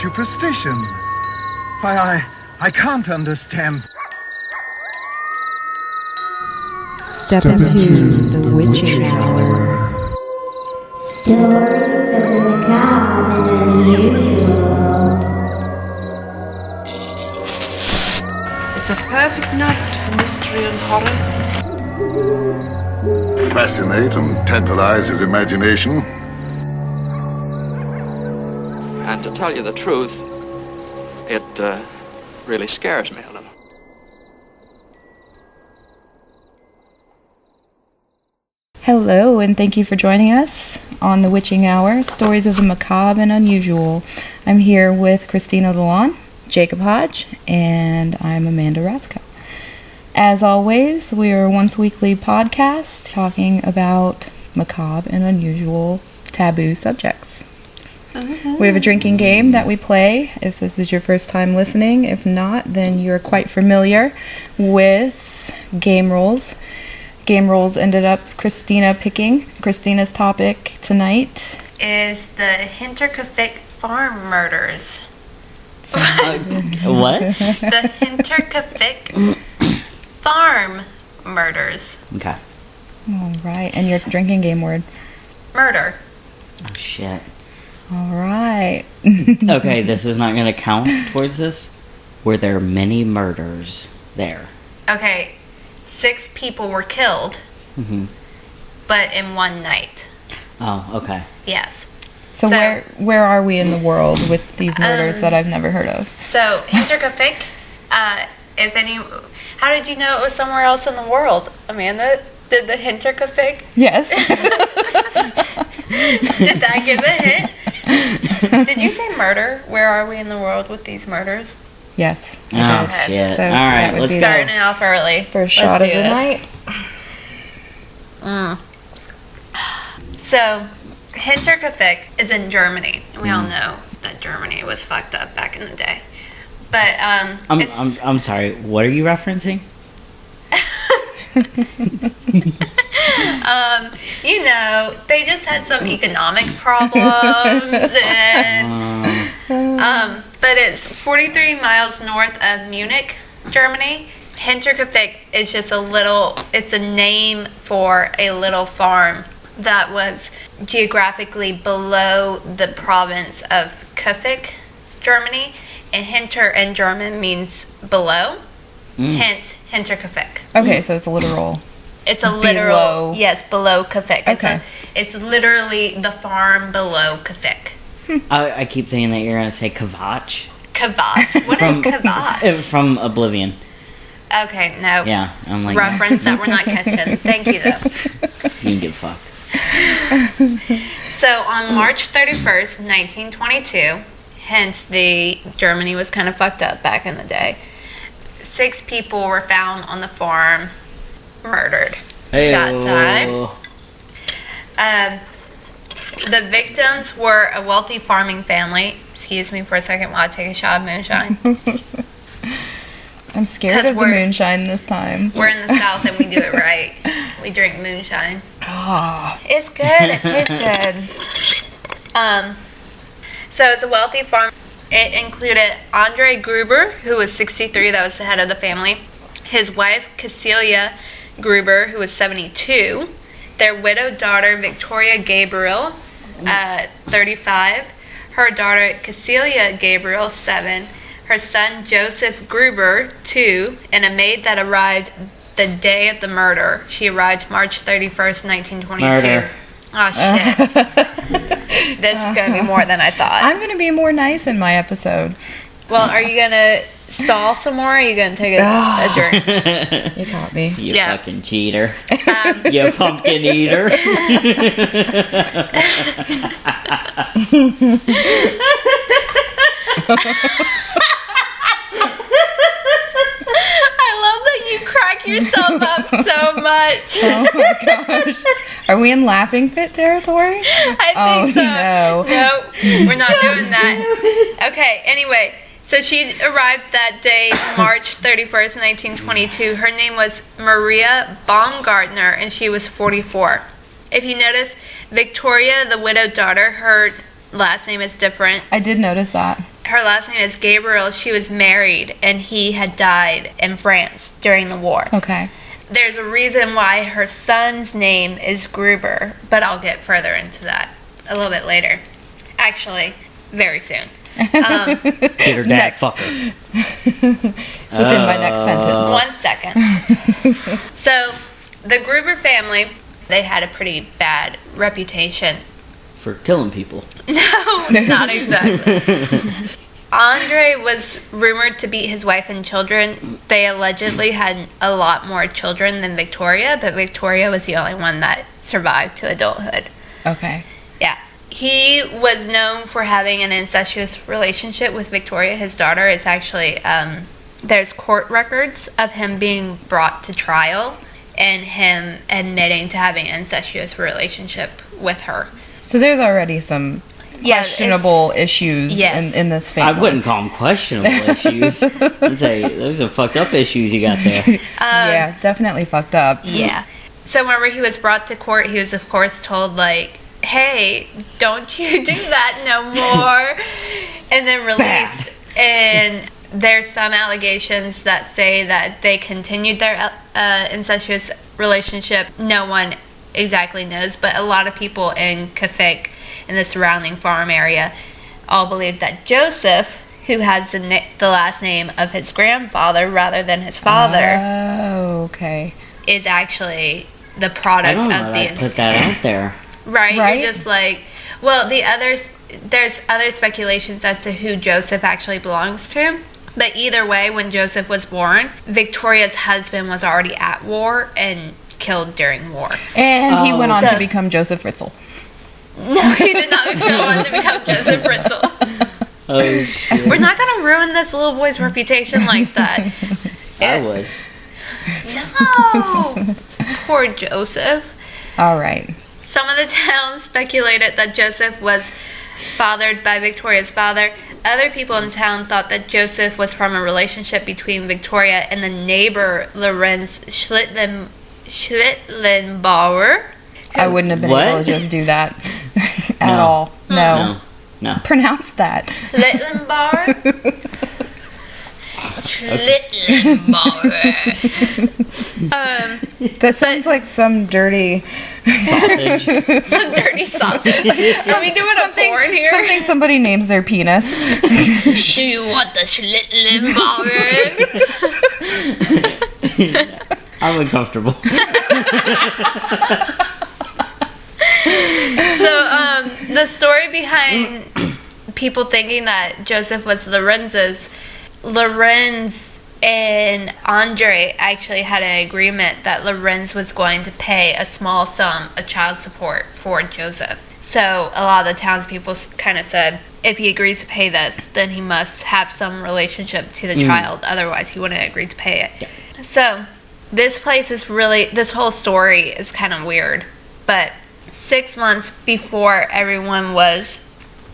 superstition. Why, I can't understand. Step into the witching hour. Stories of the macabre and unusual. It's a perfect night for mystery and horror. Fascinate and tantalize his imagination. And to tell you the truth, it really scares me a little. Hello, and thank you for joining us on The Witching Hour, Stories of the Macabre and Unusual. I'm here with Kristina DeLon, Jacob Hodge, and I'm Amanda Rasko. As always, we are a once-weekly podcast talking about macabre and unusual taboo subjects. We have a drinking game that we play if this is your first time listening. If not, then you're quite familiar with game rules. Game rules ended up Kristina picking. Kristina's topic tonight is the Hinterkaifeck farm murders. What? The Hinterkaifeck farm murders. Okay. All right, and your drinking game word? Murder. Oh, shit. All right. Okay, this is not going to count towards this? Were there many murders there? Okay, 6 people were killed, but in one night. Oh, okay. Yes. So where are we in the world with these murders that I've never heard of? So Hinterkaifeck, how did you know it was somewhere else in the world, Amanda? Did the Hinterkaifeck? Yes. Did that give a hint? Did you say murder? Where are we in the world with these murders? Yes. Oh, Okay. shit. So all right, that would let's be go. Starting it off early. First Let's shot do of the this. night. So, Hinterkaifeck is in Germany. We all know that Germany was fucked up back in the day. But I'm sorry. What are you referencing? They just had some economic problems, and but it's 43 miles north of Munich, Germany. Hinterkaifeck is just it's a name for a little farm that was geographically below the province of Kaifeck, Germany, and Hinter in German means below, hence Hinterkaifeck. Okay, so it's a literal. It's a literal, below. Yes, below Kaifeck. Okay. It's literally the farm below Kaifeck. I keep thinking that you're going to say Kavach. Kavach. What is Kavach? From Oblivion. Okay, no. Yeah, I'm like... Reference that we're not catching. Thank you, though. You can get fucked. So, on March 31st, 1922, hence Germany was kind of fucked up back in the day, 6 people were found on the farm, murdered. Shot time. The victims were a wealthy farming family. Excuse me for a second while I take a shot of moonshine. I'm scared of the moonshine this time. We're in the South and we do it right. We drink moonshine. Oh. It's good. It tastes good. So it's a wealthy farm. It included Andre Gruber, who was 63, that was the head of the family. His wife, Cecilia Gruber, who was 72. Their widowed daughter, Victoria Gabriel, 35. Her daughter, Cecilia Gabriel, 7. Her son, Joseph Gruber, 2. And a maid that arrived the day of the murder. She arrived March 31st, 1922. Murder. Oh, shit. This is going to be more than I thought. I'm going to be more nice in my episode. Well, are you going to stall some more, or are you going to take a drink? You caught me. You fucking cheater. You pumpkin eater. I love that you crack yourself up so much. Oh my gosh. Are we in laughing pit territory? I think so. No. No, we're not doing that. Okay, anyway. So she arrived that day, March 31st, 1922. Her name was Maria Baumgartner, and she was 44. If you notice, Victoria, the widowed daughter, her last name is different. I did notice that. her last name is Gabriel. She was married, and he had died in France during the war. Okay. There's a reason why her son's name is Gruber, but I'll get further into that a little bit later. Actually, very soon. Get her dad, Next. fuck her. Within my next sentence. 1 second. So, the Gruber family, they had a pretty bad reputation. For killing people. No, not exactly. Andre was rumored to beat his wife and children. They allegedly had a lot more children than Victoria, but Victoria was the only one that survived to adulthood. Okay. Yeah. He was known for having an incestuous relationship with Victoria, his daughter. It's actually, there's court records of him being brought to trial and him admitting to having an incestuous relationship with her. So there's already some questionable issues in this family. I wouldn't call them questionable issues. I'd say those are fucked up issues you got there. Yeah, definitely fucked up. Yeah. So whenever he was brought to court, he was, of course, told, like, hey, don't you do that no more. And then released. And there's some allegations that say that they continued their incestuous relationship. No one exactly knows, but a lot of people in Kaifeck, in the surrounding farm area, all believe that Joseph, who has the last name of his grandfather rather than his father, okay, is actually the product of the put that out there. Right? You're just like, well, there's other speculations as to who Joseph actually belongs to. But either way, when Joseph was born, Victoria's husband was already at war and killed during war. And he went on to become Joseph Fritzl. No, he did not go on to become Joseph Fritzl. Oh, shit. We're not going to ruin this little boy's reputation like that. I would. No! Poor Joseph. All right. Some of the towns speculated that Joseph was fathered by Victoria's father. Other people in town thought that Joseph was from a relationship between Victoria and the neighbor Lorenz Schlittenbauer. I wouldn't have been able to just do that at all. No. Pronounce that. Schlittenbauer? That sounds like some dirty sausage. Some dirty sausage. Are we doing a porn here? Something somebody names their penis. Do you want the Schlittenbauer? I'm uncomfortable. So, the story behind people thinking that Joseph was Lorenz's, Lorenz and Andre actually had an agreement that Lorenz was going to pay a small sum of child support for Joseph. So a lot of the townspeople kind of said, if he agrees to pay this, then he must have some relationship to the child. Otherwise, he wouldn't agree to pay it. Yeah. So this place is really, this whole story is kind of weird. But 6 months before everyone was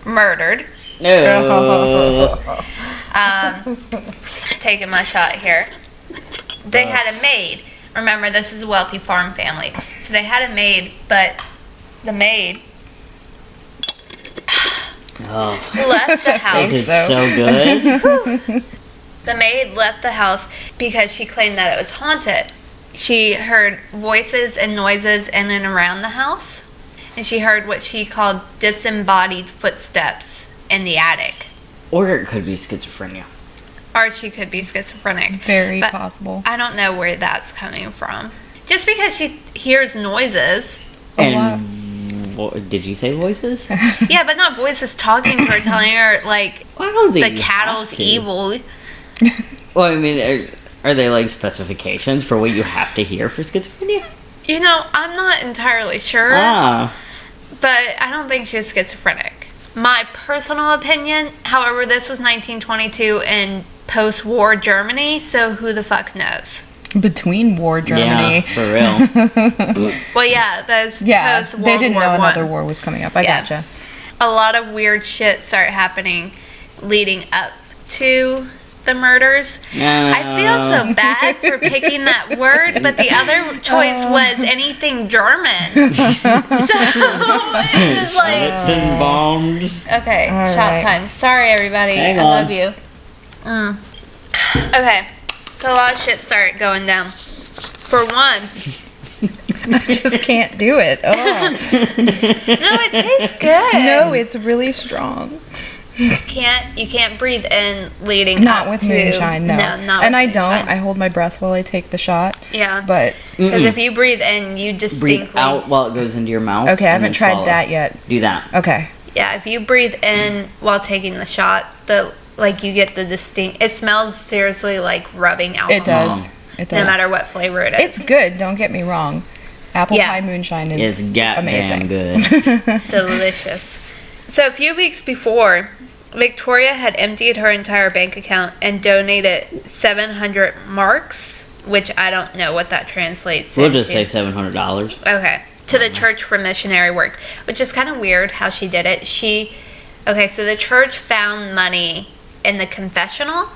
murdered, taking my shot here, they had a maid. Remember, this is a wealthy farm family. So they had a maid, but the maid left the house. Is it so good? The maid left the house because she claimed that it was haunted. She heard voices and noises in and around the house, and she heard what she called disembodied footsteps in the attic. Or it could be schizophrenia. Or she could be schizophrenic. Very possible. I don't know where that's coming from. Just because she hears noises. And did you say voices? Yeah, but not voices talking to her, telling her, like, the cattle's evil. Well, I mean, are they like specifications for what you have to hear for schizophrenia? You know, I'm not entirely sure. But I don't think she was schizophrenic. My personal opinion, however, this was 1922 in post-war Germany, so who the fuck knows? Between war Germany. Yeah, for real. Well, yeah, that's post-World they didn't War know I. another war was coming up. I gotcha. A lot of weird shit started happening leading up to the the murders. I feel so bad for picking that word, but the other choice was anything German. So it was like... Nuts and bombs. Okay, All shot right. time. Sorry, everybody. Hang I on. love you. Okay, so a lot of shit started going down. For one, I just can't do it. Oh. no, it tastes good. No, it's really strong. You can't breathe in leading Not up with to moonshine, no. not And with I don't. moonshine. I hold my breath while I take the shot. Yeah, But because if you breathe in, you distinctly Breathe out while it goes into your mouth. okay, I and haven't then tried swallow. that yet. Do that. Okay. Yeah, if you breathe in while taking the shot, you get the distinct. It smells seriously like rubbing alcohol. It does. It does. No matter what flavor it is. It's good. Don't get me wrong. Apple Yeah. pie moonshine It's is goddamn amazing. good. delicious. So a few weeks before, Victoria had emptied her entire bank account and donated 700 marks, which I don't know what that translates We'll into. just say $700. Okay. To the church for missionary work, which is kind of weird how she did it. So the church found money in the confessional,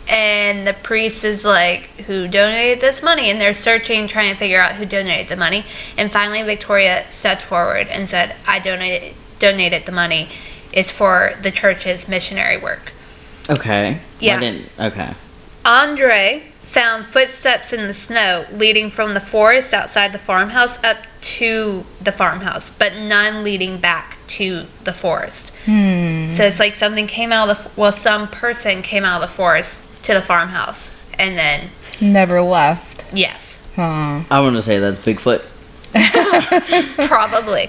and the priest is like, who donated this money? And they're searching, trying to figure out who donated the money. And finally, Victoria stepped forward and said, I donated the money. It's for the church's missionary work. Okay. Yeah. Okay. Andre found footsteps in the snow leading from the forest outside the farmhouse up to the farmhouse, but none leading back to the forest. So it's like some person came out of the forest to the farmhouse, and then Never left. yes, Huh. I want to say that's Bigfoot. probably.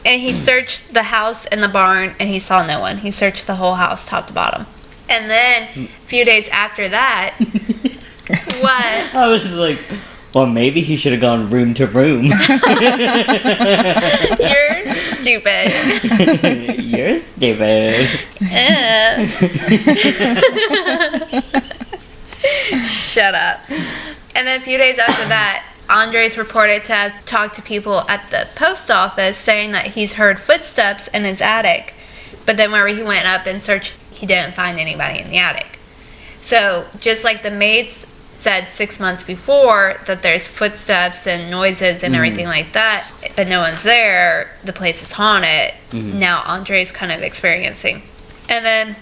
And he searched the house and the barn, and he saw no one. He searched the whole house, top to bottom. And then a few days after that, what? I was like, well, maybe he should have gone room to room. You're stupid. You're stupid. Shut up. And then a few days after that, Andres reported to have talked to people at the post office saying that he's heard footsteps in his attic. But then whenever he went up and searched, he didn't find anybody in the attic. So just like the maids said 6 months before that there's footsteps and noises and everything like that, but no one's there, the place is haunted. Now Andre's kind of experiencing. And then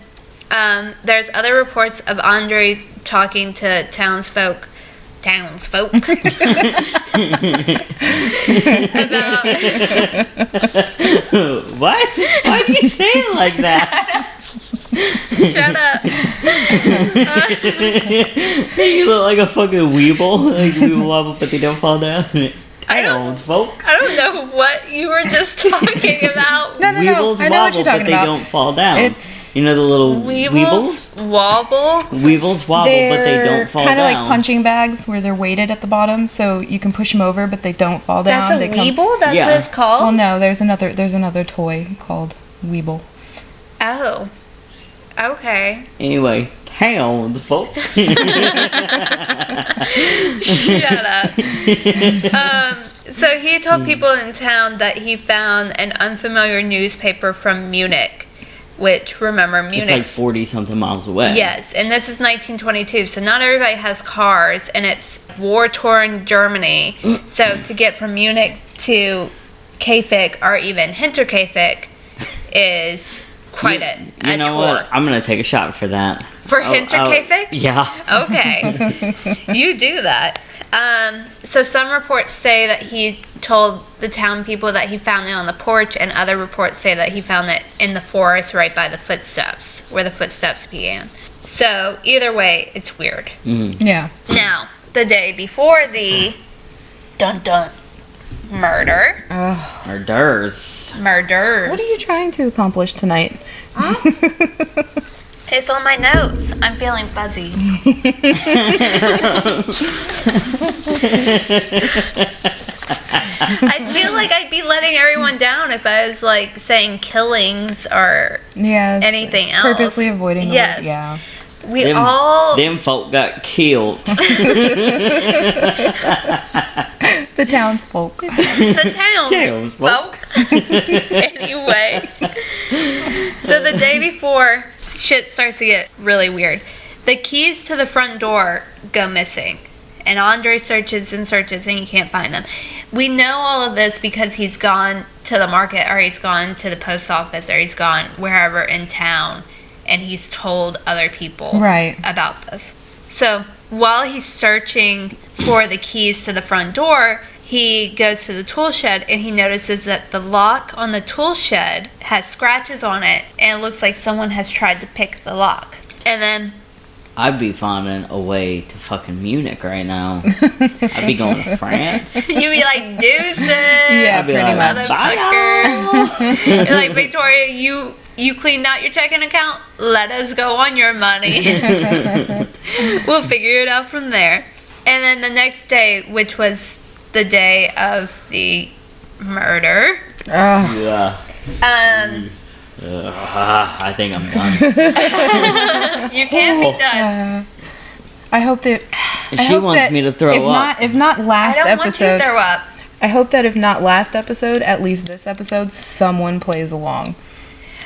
there's other reports of Andre talking to townsfolk about What? Why do you say it like that? shut up. You look like a fucking weeble. Like weeble wobble, but they don't fall down. I don't- Townsfolk. I don't know what you were just talking about. No. Weebles I know what wobble, you're but talking they about. don't fall down. It's- you know the little Weevils wobble. Weevils wobble, but they don't fall kind of down. like punching bags where they're weighted at the bottom, so you can push them over, but they don't fall down. That's a They come- weeble? That's Yeah. what it's called? Well, no, there's another toy called Weeble. Oh. Okay. Anyway, townsfolk. Shut up. So he told people in town that he found an unfamiliar newspaper from Munich, which, remember, It's like Munich's... 40 something miles away. Yes, and this is 1922, so not everybody has cars, and it's war-torn Germany. So to get from Munich to Kaifeck, or even Hinterkaifeck, is quite a You know chore. what? I'm gonna take a shot for that. For Hinterkaifeck? Yeah. Okay. You do that. So some reports say that he told the town people that he found it on the porch, and other reports say that he found it in the forest right by the footsteps, where the footsteps began. So either way, it's weird. Yeah. Now, the day before the dun-dun murders. Murders. What are you trying to accomplish tonight? It's on my notes. I'm feeling fuzzy. I feel like I'd be letting everyone down if I was like saying killings or Yes. anything else. Purposely avoiding the Yes. word, yeah. We Them, all them folk got killed. The townsfolk. the townsfolk. Anyway, so the day before shit starts to get really weird. The keys to the front door go missing. And Andre searches and searches and he can't find them. We know all of this because he's gone to the market or he's gone to the post office or he's gone wherever in town and he's told other people about this. So while he's searching for the keys to the front door, he goes to the tool shed and he notices that the lock on the tool shed has scratches on it and it looks like someone has tried to pick the lock. And then I'd be finding a way to fucking Munich right now. I'd be going to France. You'd be like, deuces. Yeah, I'd be pretty like, much. Motherfucker. You're like, Victoria, you cleaned out your checking account? Let us go on your money. We'll figure it out from there. And then the next day, which was the day of the murder. Yeah. I think I'm done. You can't be done. I hope that She wants me to throw up. If not last I don't want you episode, to throw up. I hope that if not last episode, at least this episode, someone plays along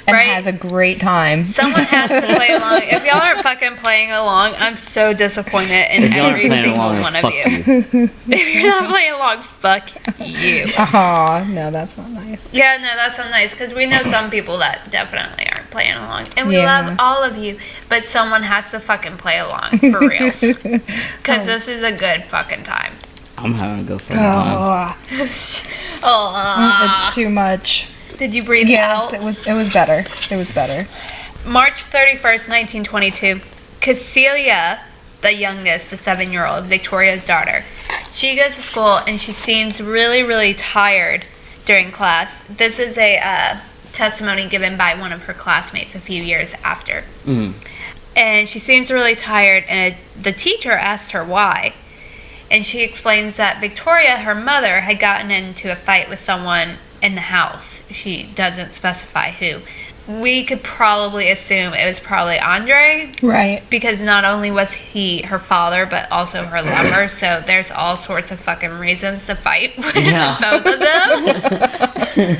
and Right. has a great time. Someone has to play along. If y'all aren't fucking playing along, I'm so disappointed in If y'all aren't every playing single along, one of fuck you. If you're not playing along, fuck you. Aw, no, that's not nice. Yeah, no, that's so nice because we know some people that definitely aren't playing along, and we Yeah. love all of you. But someone has to fucking play along for reals, because this is a good fucking time. I'm having to go for a time. Oh, It's too much. did you breathe Yes, out? it was better. It was better. March 31st, 1922. Cecilia, the youngest, the 7-year-old, Victoria's daughter, she goes to school and she seems really, really tired during class. This is a testimony given by one of her classmates a few years after. And she seems really tired, and the teacher asked her why. And she explains that Victoria, her mother, had gotten into a fight with someone in the house. She doesn't specify who. We could probably assume it was probably Andre, Right. because not only was he her father, but also her lover. So there's all sorts of fucking reasons to fight with both of them.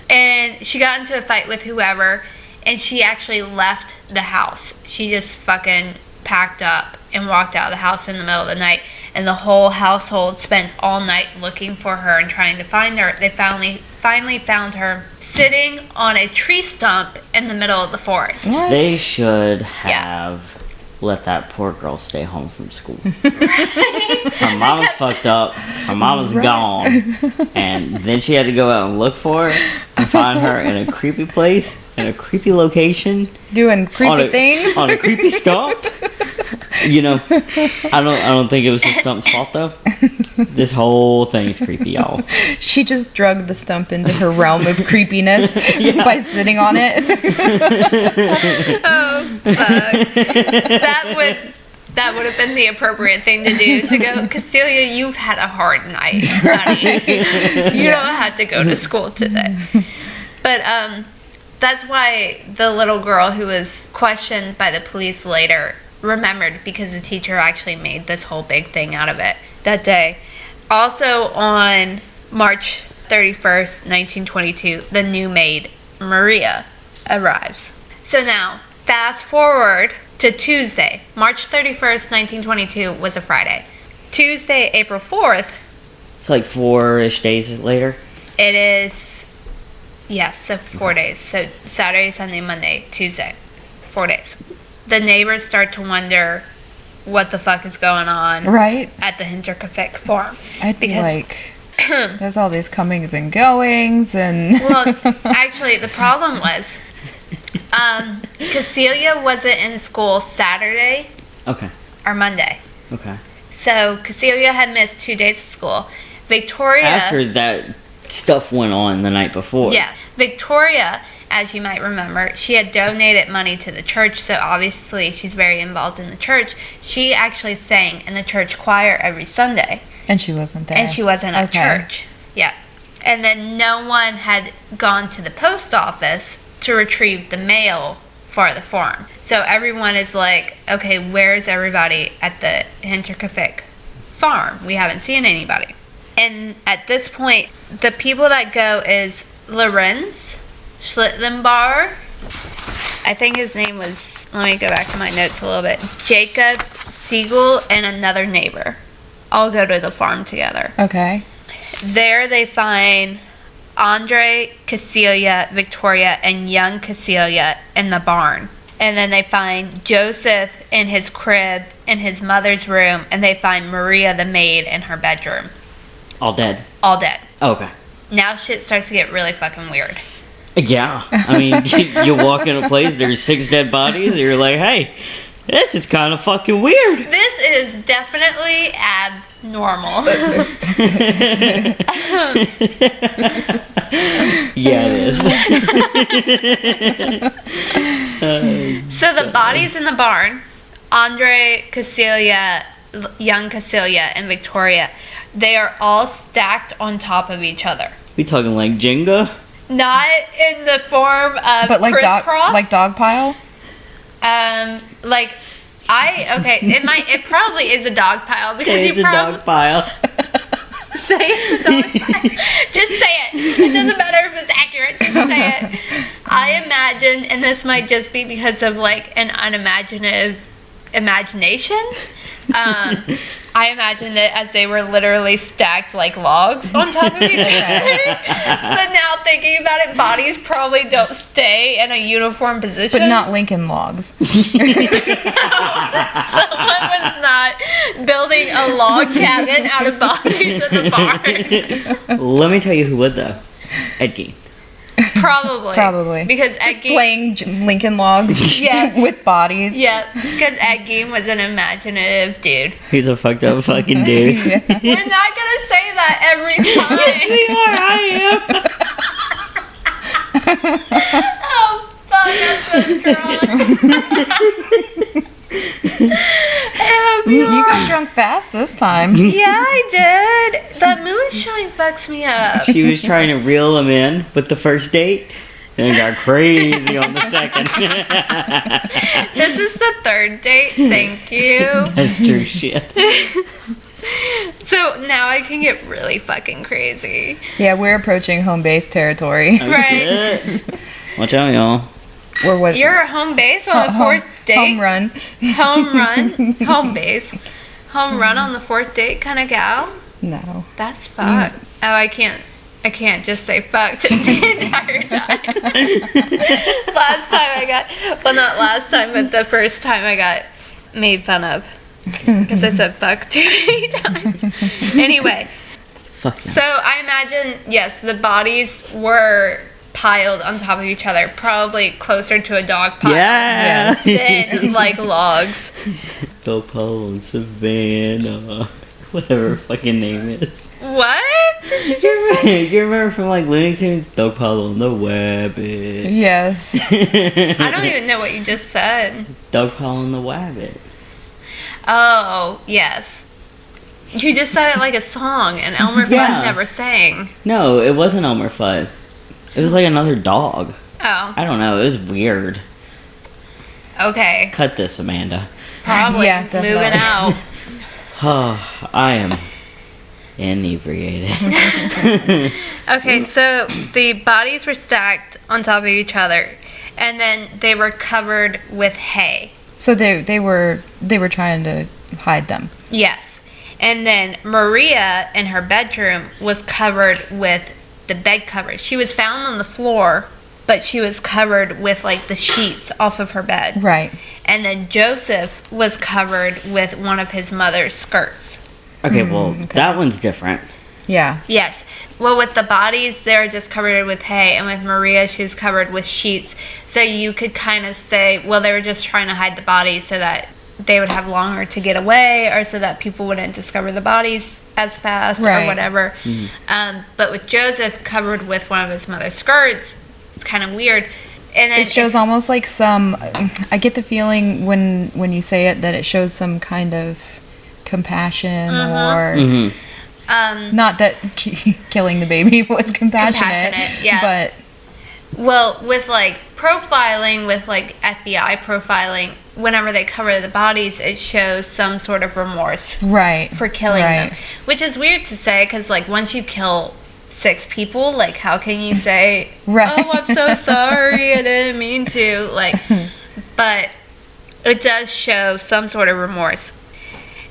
And she got into a fight with whoever, and she actually left the house. She just fucking packed up and walked out of the house in the middle of the night. And the whole household spent all night looking for her and trying to find her. They finally found her sitting on a tree stump in the middle of the forest. They should have let that poor girl stay home from school. Her mom was fucked up. Her mom was gone. And then she had to go out and look for her and find her in a creepy place, in a creepy location. Doing creepy things. On a creepy stump. You know, I don't think it was the stump's fault though. This whole thing's creepy, y'all. She just drugged the stump into her realm of creepiness by sitting on it. Oh, fuck. That would have been the appropriate thing to do, to go, Cecilia, you've had a hard night, honey. You don't have to go to school today. But that's why the little girl who was questioned by the police later remembered, because the teacher actually made this whole big thing out of it that day. Also on March 31st, 1922, the new maid, Maria, arrives. So now, fast forward to Tuesday. March 31st, 1922 was a Friday. Tuesday, April 4th. It's like 4-ish days later. It is, yes, so 4 days. So Saturday, Sunday, Monday, Tuesday. 4 days. The neighbors start to wonder what the fuck is going on at the Hinterkaifeck farm. I'd be like, there's all these comings and goings and... Well, actually, the problem was, Cecilia wasn't in school Saturday or Monday. Okay. So Cecilia had missed 2 days of school. Victoria... After that stuff went on the night before. Yeah. Victoria, as you might remember, she had donated money to the church, so obviously she's very involved in the church. She actually sang in the church choir every Sunday. And she wasn't there. And she wasn't at church. Yeah. And then no one had gone to the post office to retrieve the mail for the farm. So everyone is like, okay, where's everybody at the Hinterkaifeck farm? We haven't seen anybody. And at this point, the people that go is Lorenz Schlittenbauer, I think his name was, let me go back to my notes a little bit, Jacob, Siegel, and another neighbor all go to the farm together. Okay. There they find Andre, Cecilia, Victoria, and young Cecilia in the barn. And then they find Joseph in his crib in his mother's room, and they find Maria the maid in her bedroom. All dead. All dead. Okay. Now shit starts to get really fucking weird. Yeah. I mean, you walk in a place, there's 6 dead bodies, and you're like, hey, this is kind of fucking weird. This is definitely abnormal. Yeah, it is. So the bodies in the barn, Andre, Cecilia, young Cecilia, and Victoria, they are all stacked on top of each other. We talking like Jenga? Not in the form of But like crisscross. like dog pile? It probably is a dog pile because It's you a probably dog pile. say it's a dog pile. Just say it. It doesn't matter if it's accurate. Just say it. I imagine, and this might just be because of like an unimaginative imagination. I imagined it as they were literally stacked like logs on top of each other. But now thinking about it, bodies probably don't stay in a uniform position. But not Lincoln logs. Someone was not building a log cabin out of bodies in the barn. Let me tell you who would, though. Ed Gein. Probably. Because Ed Just Gein... playing Lincoln logs Yeah. with bodies. Yeah, because Ed Gein was an imaginative dude. He's a fucked up fucking dude. Yeah. We're not going to say that every time. Oh, fuck, I'm so drunk. You got drunk fast this time. Yeah, I did. That moonshine fucks me up. She was trying to reel him in with the first date, and it got crazy on the second. This is the third date, thank you. That's true shit. So now I can get really fucking crazy. Yeah, we're approaching home base territory. Oh, Right. shit. Watch out, y'all. Or what? You're a home base on the fourth date? Home run. Home run? Home base. Home run on the fourth date kind of gal? No. That's fucked. Oh, I can't just say fucked the entire time. Last time I got, well, not last time, but the first time I got made fun of. Because I said fuck too many times. Anyway, Fuck no. so I imagine, yes, the bodies were piled on top of each other, probably closer to a dog pile Yeah. than like logs. Dog pile in Savannah. Whatever her fucking name is. What did you just say? You remember from like Looney Tunes? Dog pile on the wabbit. Yes. I don't even know what you just said. Dog pile on the wabbit. Oh, yes. You just said it like a song, and Elmer Yeah. Fudd never sang. No, it wasn't Elmer Fudd. It was like another dog. Oh, I don't know. It was weird. okay. Cut this, Amanda. Probably Yeah, definitely. moving out. Oh, I am inebriated. Okay, so the bodies were stacked on top of each other, and then they were covered with hay. So they were trying to hide them. Yes. And then Maria in her bedroom was covered with the bed covers. She was found on the floor, but she was covered with like the sheets off of her bed. Right. And then Joseph was covered with one of his mother's skirts. Okay, well, that one's different. Yeah. Yes. Well, with the bodies, they were just covered with hay, and with Maria, she was covered with sheets. So you could kind of say, well, they were just trying to hide the bodies so that they would have longer to get away, or so that people wouldn't discover the bodies as fast, Right. or whatever. But with Joseph covered with one of his mother's skirts, it's kind of weird. And then It shows almost like some. I get the feeling when you say it that it shows some kind of compassion or not that killing the baby was compassionate, yeah. but well, with like profiling, with like FBI profiling, whenever they cover the bodies, it shows some sort of remorse right for killing them, right. which is weird to say because like once you kill 6 people. Like, how can you say, Right. oh, I'm so sorry, I didn't mean to. Like, but it does show some sort of remorse.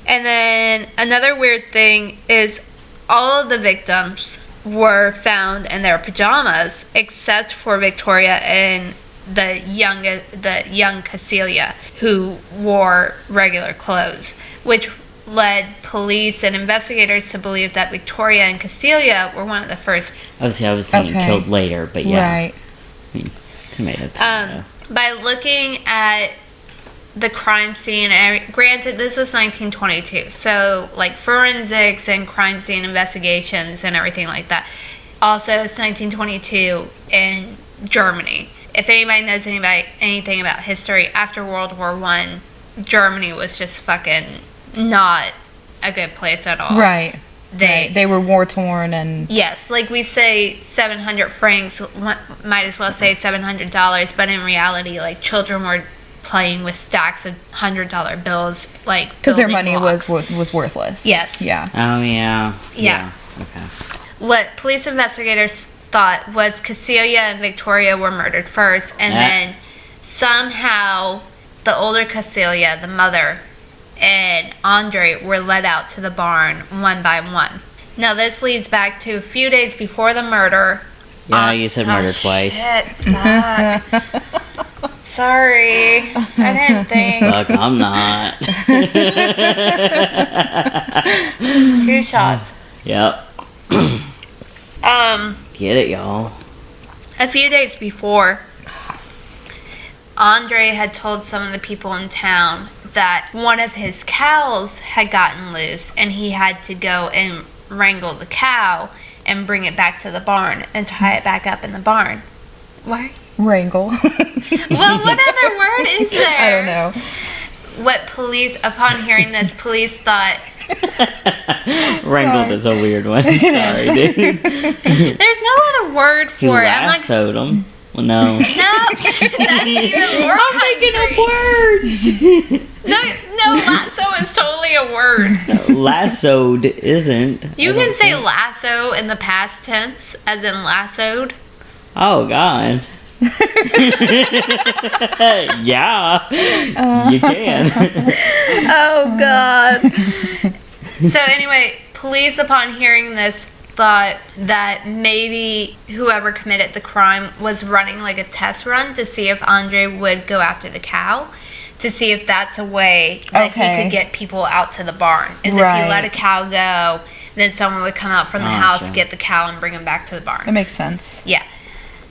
And then another weird thing is all of the victims were found in their pajamas except for Victoria and the young Cecilia, who wore regular clothes, which led police and investigators to believe that Victoria and Cecilia were one of the first. Obviously, I was thinking killed later, but yeah. Right. I mean, tomato. By looking at the crime scene, and granted, this was 1922, so like forensics and crime scene investigations and everything like that. Also, it's 1922 in Germany. If anybody knows anything about history, after World War I, Germany was just fucking not a good place at all. Right. They were war torn and... Yes, like we say 700 francs, might as well say $700, but in reality, like, children were playing with stacks of $100 bills, like, because their money blocks. was worthless. Yes. Yeah. Oh, yeah. Yeah. Okay. What police investigators thought was Cecilia and Victoria were murdered first, and then somehow the older Cecilia, the mother, and Andre were led out to the barn one by one. Now this leads back to a few days before the murder. Yeah, you said murder twice. Shit, fuck. Sorry, I didn't think. Fuck, I'm not. 2 shots. Yep. Get it, y'all. A few days before, Andre had told some of the people in town that one of his cows had gotten loose and he had to go and wrangle the cow and bring it back to the barn and tie it back up in the barn. Why? Wrangle. Well, what other word is there? I don't know. What police, upon hearing this, police thought... Wrangled is a weird one. Sorry, dude. There's no other word You for it. lassoed them. Well, no. No, that's even more I'm making up words. No, lasso is totally a word. No, lassoed isn't. You can say lasso in the past tense, as in lassoed. Oh, God. Yeah, you can. Oh, God. So anyway, police, upon hearing this, thought that maybe whoever committed the crime was running like a test run to see if Andre would go after the cow, to see if that's a way that he could get people out to the barn. Is if he let a cow go, then someone would come out from the house, get the cow, and bring him back to the barn. That makes sense. Yeah.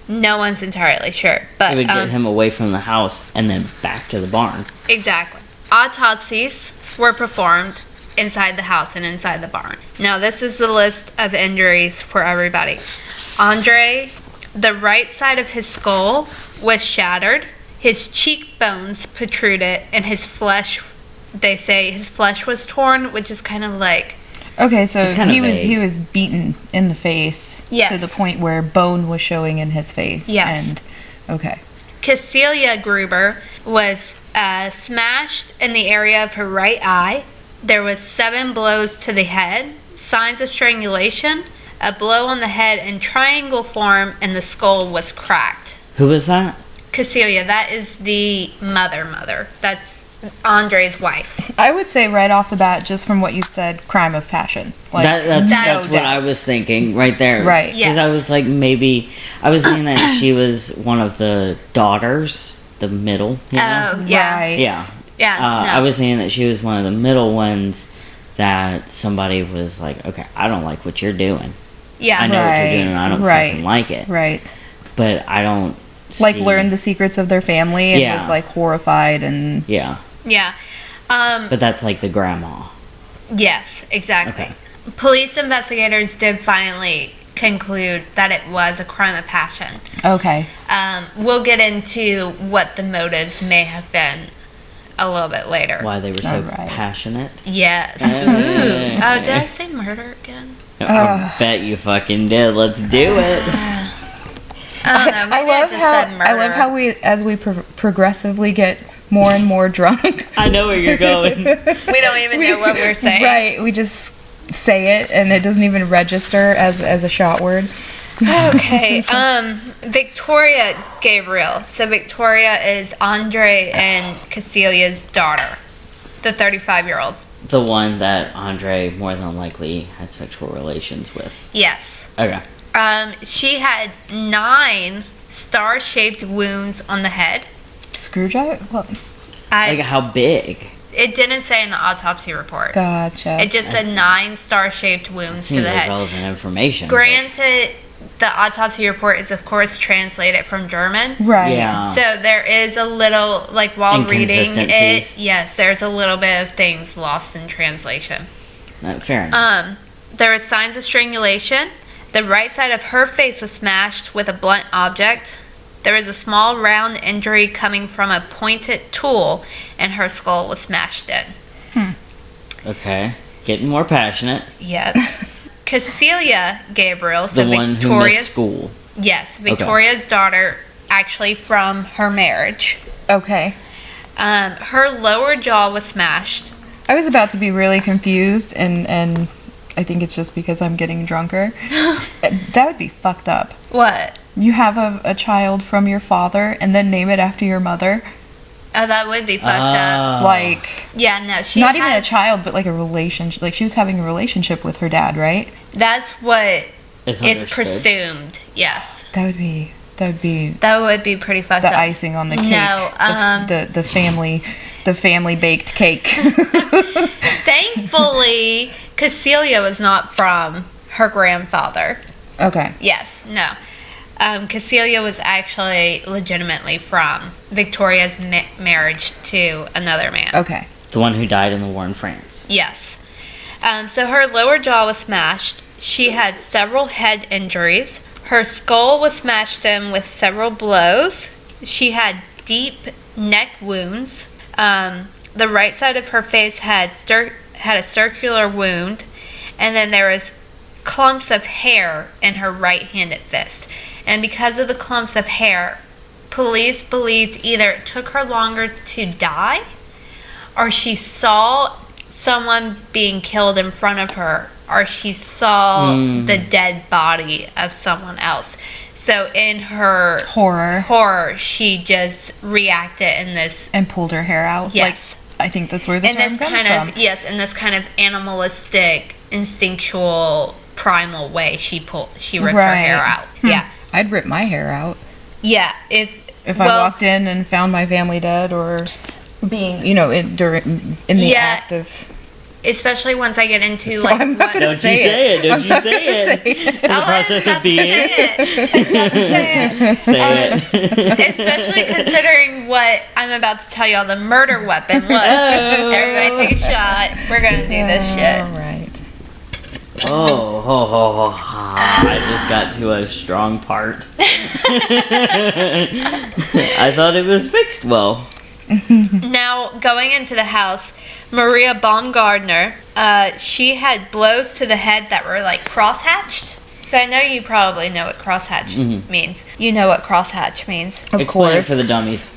No one's entirely sure. But It would get him away from the house and then back to the barn. Exactly. Autopsies were performed inside the house and inside the barn. Now, this is the list of injuries for everybody. Andre, the right side of his skull was shattered. His cheekbones protruded, and his flesh, they say his flesh was torn, which is kind of like... Okay, so vague. he was beaten in the face to the point where bone was showing in his face. Yes. And okay. Cecilia Gruber was smashed in the area of her right eye. There was 7 blows to the head, signs of strangulation, a blow on the head in triangle form, and the skull was cracked. Who was that? Cecilia, that is the mother. That's Andre's wife. I would say right off the bat, just from what you said, crime of passion. Like, That's what I was thinking right there. Right. Because I was like, maybe... I was thinking that she was one of the daughters, the middle. You know? Oh, yeah. Right. Yeah. Yeah, no. I was thinking that she was one of the middle ones that somebody was like, okay, I don't like what you're doing. Yeah. I know what you're doing and I don't fucking like it. Right. But I don't Like, see... learned the secrets of their family and was, like, horrified and... Yeah. Yeah. But that's like the grandma. Yes, exactly. Okay. Police investigators did finally conclude that it was a crime of passion. Okay. We'll get into what the motives may have been a little bit later. Why they were so passionate. Yes. Ooh. Oh, did I say murder again? I bet you fucking did. Let's do it. I don't know. Maybe I just said murder. I love how as we progressively get more and more drunk. I know where you're going. We don't even know what we're saying. Right. We just say it and it doesn't even register as a shot word. Okay. Victoria Gabriel. So Victoria is Andre and Casilia's daughter, the 35-year-old. The one that Andre more than likely had sexual relations with. Yes. Okay. She had 9 star-shaped wounds on the head. Screwdriver? What? Like how big? It didn't say in the autopsy report. Gotcha. It just said 9 star-shaped wounds to Seems the like head. relevant information. Granted, the autopsy report is of course translated from German. Right. Yeah. So there is a little, like while reading it, Inconsistencies. yes, there's a little bit of things lost in translation. Fair enough. There were signs of strangulation. The right side of her face was smashed with a blunt object. There was a small round injury coming from a pointed tool, and her skull was smashed in. Okay. Getting more passionate. Yep. Casilia Gabriel, so The one who Victoria's missed school. Yes, Victoria's daughter, actually from her marriage. Okay. Her lower jaw was smashed. I was about to be really confused, and I think it's just because I'm getting drunker. That would be fucked up. What? You have a child from your father and then name it after your mother. Oh, that would be fucked up. Like, Yeah, no, she not had, even a child, but like a relationship. Like, she was having a relationship with her dad, right? That's what It's is understood. presumed. Yes, That would be that would be pretty fucked the up. icing on the cake. No, the family baked cake. Thankfully, Casilia was not from her grandfather. Okay. Yes, no. Casilia was actually legitimately from Victoria's marriage to another man. Okay. The one who died in the war in France. Yes. So her lower jaw was smashed. She had several head injuries. Her skull was smashed in with several blows. She had deep neck wounds. The right side of her face had a circular wound, and then there was clumps of hair in her right-handed fist. And because of the clumps of hair, police believed either it took her longer to die, or she saw someone being killed in front of her, or she saw the dead body of someone else. So in her horror, she just reacted in this And pulled her hair out. Yes. Like, I think that's where the in term this comes kind from. of yes, in this kind of animalistic, instinctual, primal way. She ripped her hair out. Yeah, I'd rip my hair out yeah. if I walked in and found my family dead, or being, in the act of. Especially once I get into like I'm not gonna Don't you say say it. Don't I'm you not say gonna it. say it. In the process of being. Say it. Especially considering what I'm about to tell y'all, the murder weapon was. Oh. Everybody take a shot. We're gonna do this shit. All right. I just got to a strong part. I thought it was fixed well. Now, going into the house, Maria Baumgardner, she had blows to the head that were like crosshatched. So I know you probably know what crosshatch means. You know what crosshatch means. Of Explain it course. for the dummies.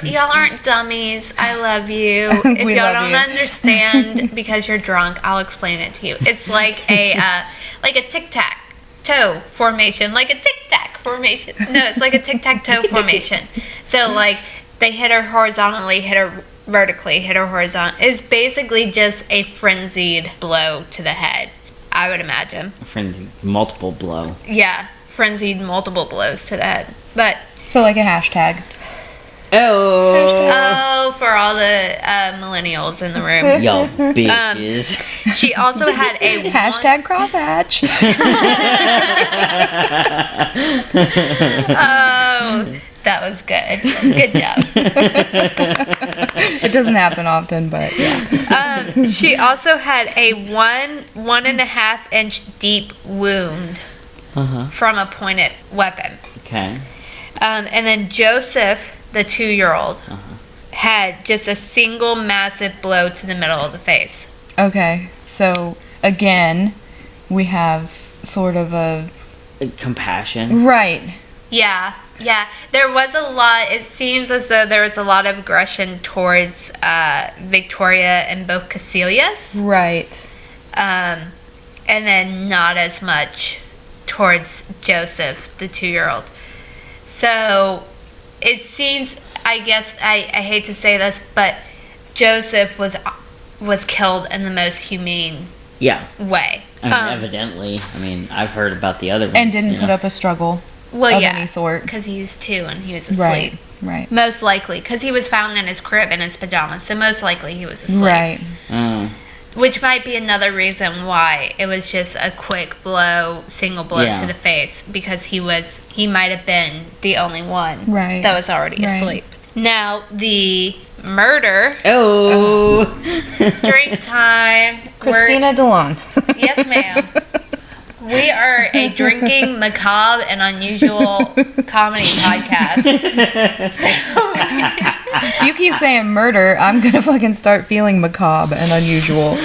Y'all aren't dummies. I love you. If We y'all love don't you. understand because you're drunk, I'll explain it to you. It's like a tic-tac-toe formation. Like a tic-tac formation. No, it's like a tic-tac-toe formation. So like they hit her horizontally, hit her vertically, hit her horizontally. It's basically just a frenzied blow to the head, I would imagine. Frenzy, multiple blow. Yeah, frenzied multiple blows to the head. But So like a hashtag. oh, for all the millennials in the room. Yo, bitches. She also had a Hashtag crosshatch. Oh, that was good. Good job. It doesn't happen often, but yeah. She also had a 1.5 inch deep wound from a pointed weapon. Okay. And then Joseph, the 2-year-old, had just a single massive blow to the middle of the face. Okay, so again, we have sort of a Compassion. right. Yeah. There was a lot. It seems as though there was a lot of aggression towards Victoria and both Casilias. Right. and then not as much towards Joseph, the 2-year-old. So it seems, I guess, I hate to say this, but Joseph was killed in the most humane way. I mean, evidently. I mean, I've heard about the other ones. And didn't put up a struggle of any sort. Because he was 2 and he was asleep. Right. Most likely, because he was found in his crib in his pajamas, so most likely he was asleep. Right. Which might be another reason why it was just a quick blow, single blow to the face, because he might have been the only one that was already asleep. Now, the murder. Oh. Drink time. Kristina DeLon. Yes, ma'am. We are a drinking, macabre, and unusual comedy podcast. If you keep saying murder, I'm going to fucking start feeling macabre and unusual.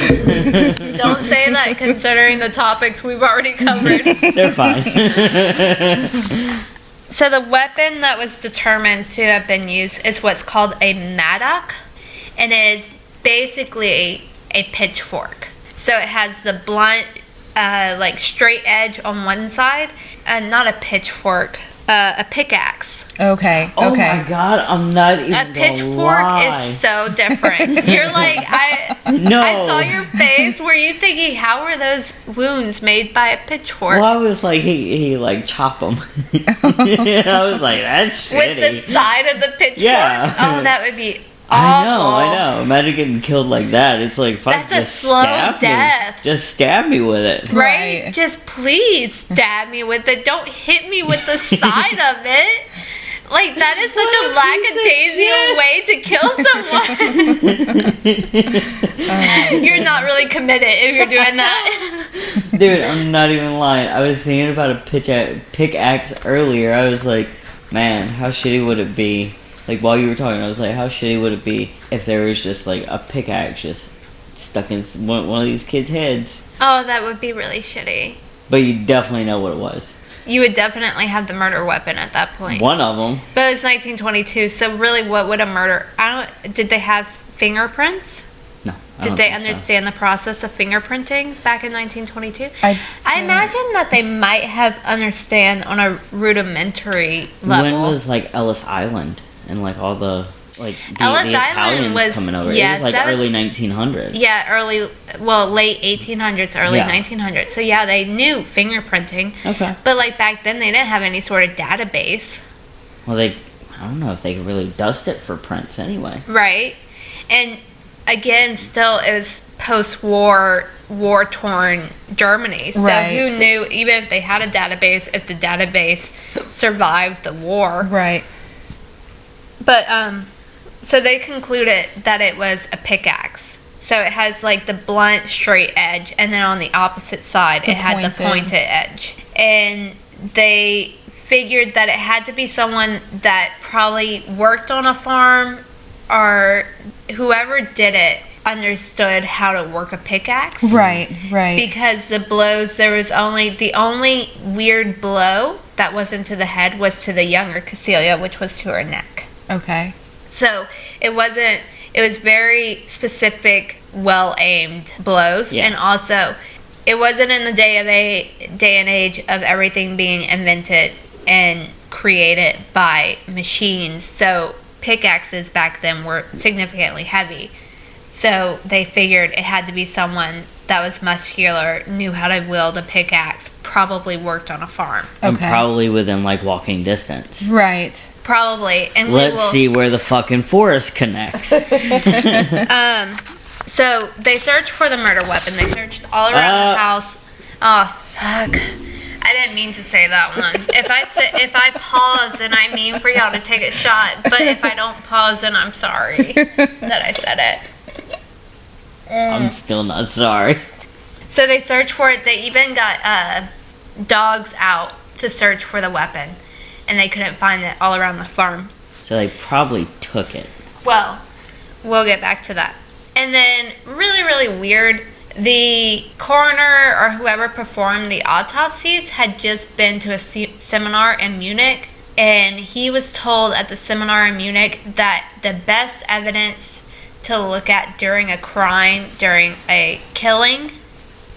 Don't say that, considering the topics we've already covered. They're fine. So the weapon that was determined to have been used is what's called a mattock, and it is basically a pitchfork. So it has the blunt, straight edge on one side, and not a pitchfork, a pickaxe. Okay. Oh my god, I'm not even A pitchfork is so different. You're like, I saw your face. Were you thinking, how are those wounds made by a pitchfork? Well, I was like, he like chop them. I was like, that's shitty. With the side of the pitchfork? Yeah. Oh, that would be awful. I know. Imagine getting killed like that. It's like, fuck, that's just a slow stab death. Me. Just stab me with it. Right? Just please stab me with it. Don't hit me with the side of it. Like, that is such a lackadaisical way to kill someone. You're not really committed if you're doing that. Dude, I'm not even lying. I was thinking about a pickaxe earlier. I was like, man, how shitty would it be? Like, while you were talking, I was like, how shitty would it be if there was just, like, a pickaxe just stuck in one of these kids' heads? Oh, that would be really shitty. But you definitely know what it was. You would definitely have the murder weapon at that point. One of them. But it's 1922, so really, what would a murder... Did they have fingerprints? No. Did they understand the process of fingerprinting back in 1922? I imagine that they might have understand on a rudimentary level. When was, like, Ellis Island? And like all the the Island was coming over. Yes, it was like early 1900s. Yeah, late 1800s, early 1900s. So yeah, they knew fingerprinting. Okay. But like back then, they didn't have any sort of database. Well, I don't know if they could really dust it for prints anyway. Right, and again, still it was post-war, war-torn Germany. So who knew? Even if they had a database, if the database survived the war. Right. But, so they concluded that it was a pickaxe. So it has, like, the blunt, straight edge, and then on the opposite side, it had the pointed edge. And they figured that it had to be someone that probably worked on a farm, or whoever did it understood how to work a pickaxe. Right. Because the blows, the only weird blow that wasn't to the head was to the younger Cecilia, which was to her neck. Okay. So it was very specific, well-aimed blows. Yeah. And also, it wasn't in the day and age of everything being invented and created by machines. So pickaxes back then were significantly heavy. So they figured it had to be someone that was muscular, knew how to wield a pickaxe, probably worked on a farm. Okay. And probably within, like, walking distance. Right. Probably. And let's see where the fucking forest connects. So they searched for the murder weapon. They searched all around the house. Oh, fuck. I didn't mean to say that one. If I pause, then I mean for y'all to take a shot. But if I don't pause, then I'm sorry that I said it. I'm still not sorry. So they searched for it. They even got dogs out to search for the weapon. And they couldn't find it all around the farm. So they probably took it. Well, we'll get back to that. And then, really, really weird, the coroner or whoever performed the autopsies had just been to a seminar in Munich. And he was told at the seminar in Munich that the best evidence to look at during a crime, during a killing,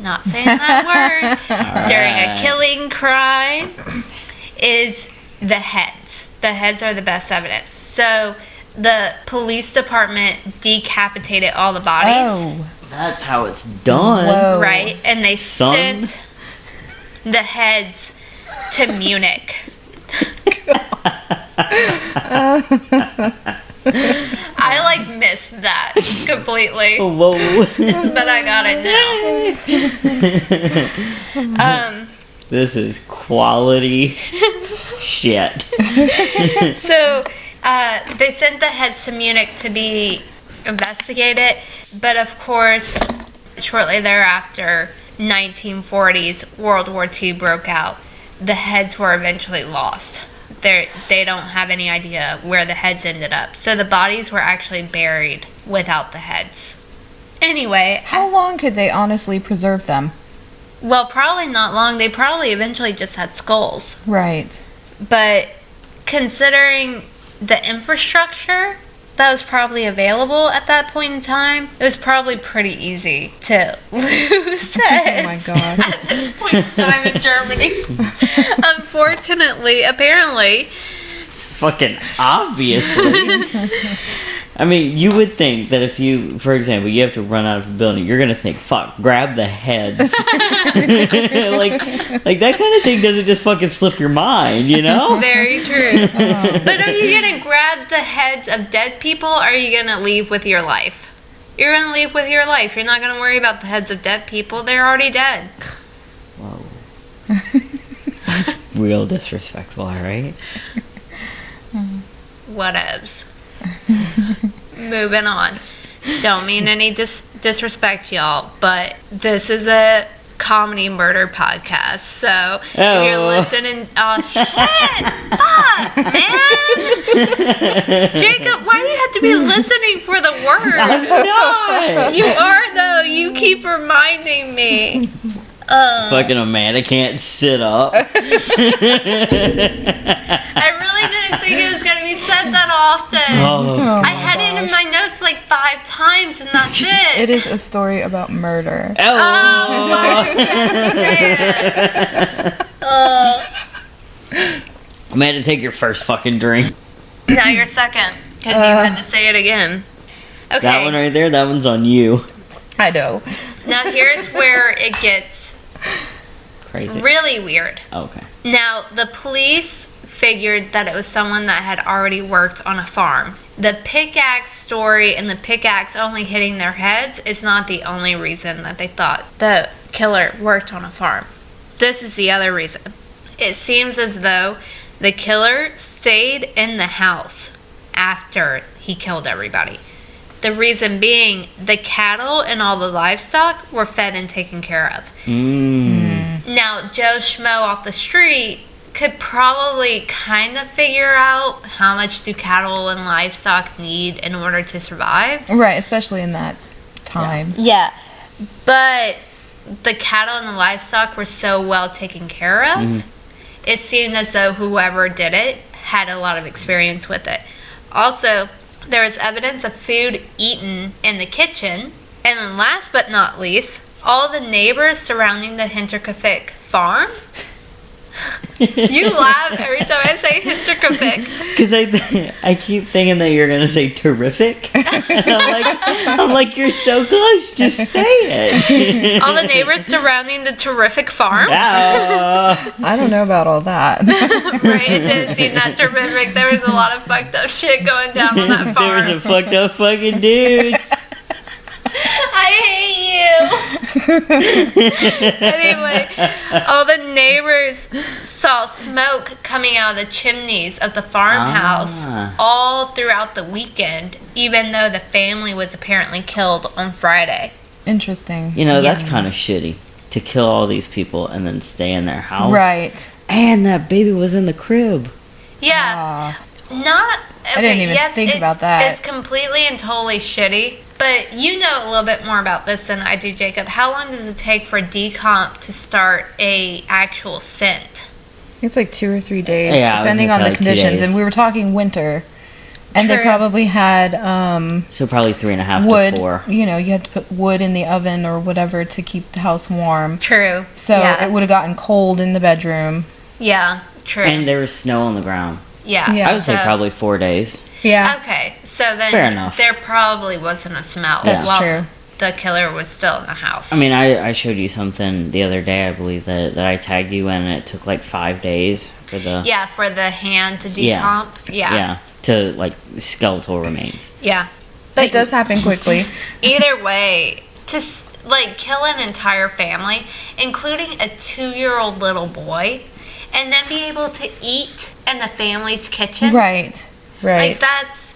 not saying that word, All during right. a killing crime is the heads. The heads are the best evidence. So the police department decapitated all the bodies, Oh. That's how it's done. Whoa. right? And they Son. sent the heads to Munich. I like missed that completely, Whoa. but I got it now. This is quality shit. So they sent the heads to Munich to be investigated, but of course, shortly thereafter, 1940s, World War II broke out. The heads were eventually lost. They don't have any idea where the heads ended up. So the bodies were actually buried without the heads. Anyway, How long could they honestly preserve them? well, probably not long. They probably eventually just had skulls. Right. But considering the infrastructure that was probably available at that point in time, it was probably pretty easy to lose Oh heads my god. at this point in time in Germany. Unfortunately, apparently. Fucking obviously. I mean, you would think that if you, for example, you have to run out of a building, you're gonna think, "Fuck, grab the heads." like that kind of thing doesn't just fucking slip your mind, you know? Very true. But are you going to grab the heads of dead people, or are you going to leave with your life? You're going to leave with your life. You're not going to worry about the heads of dead people. They're already dead. Whoa. That's real disrespectful, alright? Whatevs. Moving on. Don't mean any disrespect, y'all, but this is a comedy murder podcast, so if you're listening, oh shit, fuck, man, Jacob, why do you have to be listening for the word? I'm not! You are though. You keep reminding me. Fucking Amanda can't sit up. I really didn't think it was gonna be said that often. Oh. I had it in my notes like 5 times, and that's it. It is a story about murder. Oh, why did you have to say it? Amanda, take your first fucking drink. Now you're second, because you had to say it again. Okay. That one right there, that one's on you. I know. Now here's where it gets Crazy. really weird. Okay. Now, the police figured that it was someone that had already worked on a farm. The pickaxe story and the pickaxe only hitting their heads is not the only reason that they thought the killer worked on a farm. This is the other reason. It seems as though the killer stayed in the house after he killed everybody. The reason being, the cattle and all the livestock were fed and taken care of. Now, Joe Schmo off the street could probably kind of figure out how much do cattle and livestock need in order to survive. Right, especially in that time. Yeah. But the cattle and the livestock were so well taken care of, it seemed as though whoever did it had a lot of experience with it. Also, there was evidence of food eaten in the kitchen. And then last but not least, all the neighbors surrounding the Hinterkaifeck farm. You laugh every time I say Hinterkaifeck. Because I keep thinking that you're going to say terrific. I'm like, you're so close, just say it. All the neighbors surrounding the terrific farm. I don't know about all that. Right, it didn't seem that terrific. There was a lot of fucked up shit going down on that farm. There was a fucked up fucking dude. I hate you. Anyway, all the neighbors saw smoke coming out of the chimneys of the farmhouse all throughout the weekend, even though the family was apparently killed on Friday. Interesting. You know, that's kind of shitty. To kill all these people and then stay in their house. Right. And that baby was in the crib. Yeah. Not... Okay, I didn't even think about that. It's completely and totally shitty. But you know a little bit more about this than I do, Jacob. How long does it take for decomp to start a actual scent? It's like 2 or 3 days, Yeah, I was depending gonna on say the like 2 conditions. days. And we were talking winter. And they True. probably had So probably 3.5 wood. to 4. You know, you had to put wood in the oven or whatever to keep the house warm. True. So yeah. it would have gotten cold in the bedroom. Yeah, true. And there was snow on the ground. yeah. Yeah. I would say so- probably 4 days. Yeah, Okay, so then Fair enough. there probably wasn't a smell. That's while true. The killer was still in the house. I mean, I showed you something the other day, I believe, that I tagged you in, and it took like 5 days for the... yeah, for the hand to Yeah. decomp. Yeah. Yeah, to, like, skeletal remains. Yeah. it does happen quickly. Either way, to like kill an entire family, including a 2-year-old little boy, and then be able to eat in the family's kitchen. Right. Like that's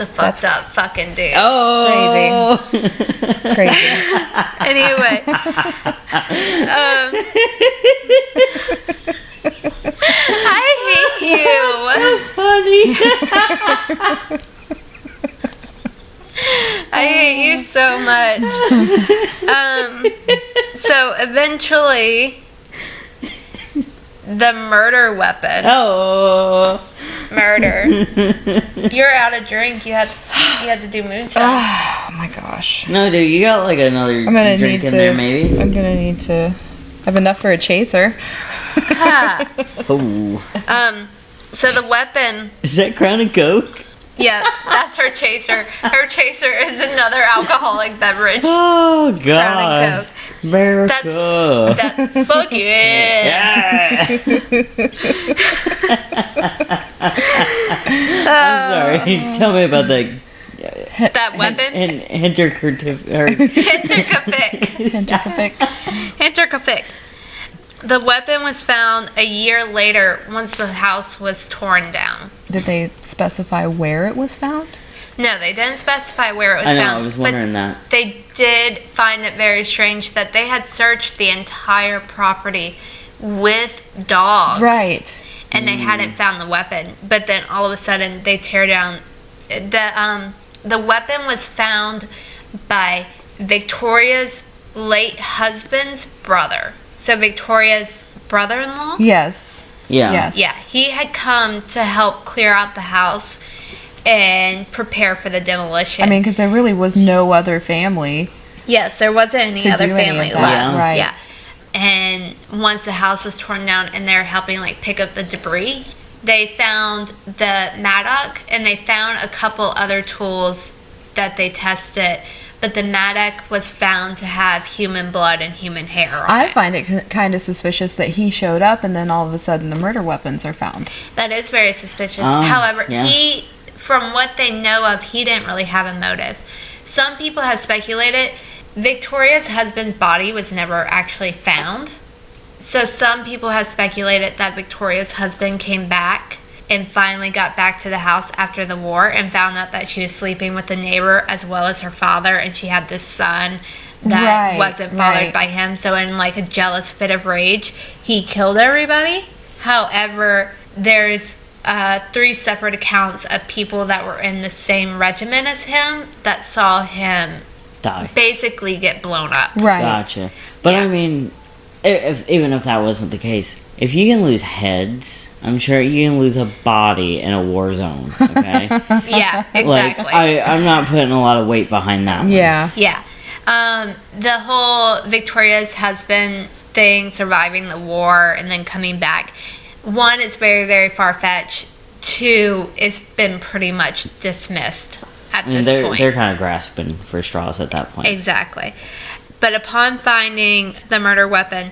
a fucked up fucking dude. Oh! Crazy. Anyway. I hate you. Funny. I hate you so much. So eventually, the murder weapon. Oh. Murder. You're out of drink. You had to do moonshine. Oh my gosh. No, dude, you got like another I'm gonna drink need in to. there, maybe? I'm gonna need to have enough for a chaser. Ha. Oh. So the weapon. Is that Crown and Coke? Yeah, that's her chaser. Her chaser is another alcoholic beverage. Oh, God. Crown and Coke. America. Fuck yeah. I'm sorry. Tell me about that. That weapon? Hinterkaifeck. The weapon was found a year later once the house was torn down. Did they specify where it was found? No, they didn't specify where it was I know, found. I was wondering that. They did find it very strange that they had searched the entire property with dogs. Right. And they hadn't found the weapon. But then all of a sudden they tear down the weapon was found by Victoria's late husband's brother. So Victoria's brother-in-law? Yes. Yeah. Yes. Yeah, he had come to help clear out the house and prepare for the demolition. I mean, because there really was no other family. Yes, there wasn't any To other do any family of that, left. right. Yeah. And once the house was torn down and they're helping like pick up the debris, they found the mattock and they found a couple other tools that they tested. But the mattock was found to have human blood and human hair on I it. find it kind of suspicious that he showed up and then all of a sudden the murder weapons are found. That is very suspicious. Oh, However, yeah. he, from what they know of, he didn't really have a motive. Some people have speculated Victoria's husband's body was never actually found. So some people have speculated that Victoria's husband came back and finally got back to the house after the war and found out that she was sleeping with a neighbor as well as her father, and she had this son that Right, wasn't fathered right. by him. So in like a jealous fit of rage, he killed everybody. However, there's 3 separate accounts of people that were in the same regiment as him that saw him Die. basically get blown up. Right. Gotcha. But Yeah. I mean, even if that wasn't the case, if you can lose heads, I'm sure you can lose a body in a war zone. Okay. Yeah, exactly. Like I'm not putting a lot of weight behind that one. Yeah. Yeah. The whole Victoria's husband thing, surviving the war and then coming back. 1, it's very, very far-fetched. 2, it's been pretty much dismissed at I mean, this they're point. kind of grasping for straws at that point. Exactly. But upon finding the murder weapon,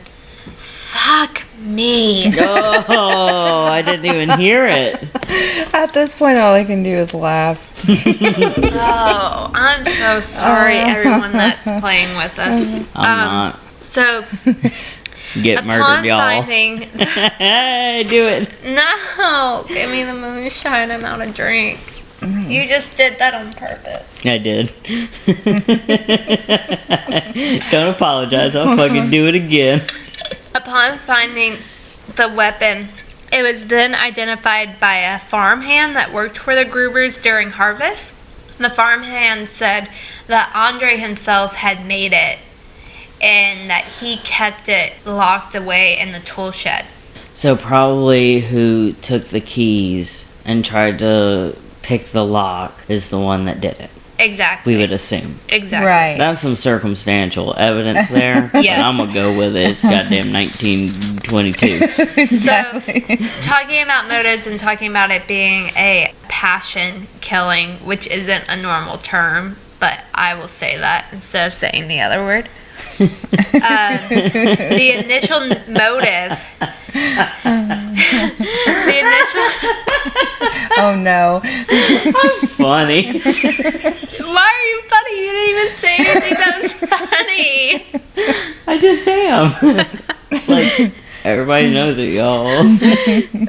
fuck me. Oh, I didn't even hear it. At this point, all I can do is laugh. Oh, I'm so sorry, everyone that's playing with us. I'm not. So, Get upon murdered, y'all. finding... Hey, do it. No, give me the moonshine. I'm out of drink. You just did that on purpose. I did. Don't apologize. I'll fucking do it again. Upon finding the weapon, it was then identified by a farmhand that worked for the Grubers during harvest. The farmhand said that Andre himself had made it and that he kept it locked away in the tool shed. So probably who took the keys and tried to picked the lock is the one that did it. Exactly. We would assume. Exactly. Right. That's some circumstantial evidence there. But Yes. I'm going to go with it. It's goddamn 1922. Exactly. So, talking about motives and talking about it being a passion killing, which isn't a normal term, but I will say that instead of saying the other word. The initial motive. The initial. Oh no. Funny. Why are you funny? You didn't even say anything that was funny. I just am. Like, everybody knows it, y'all.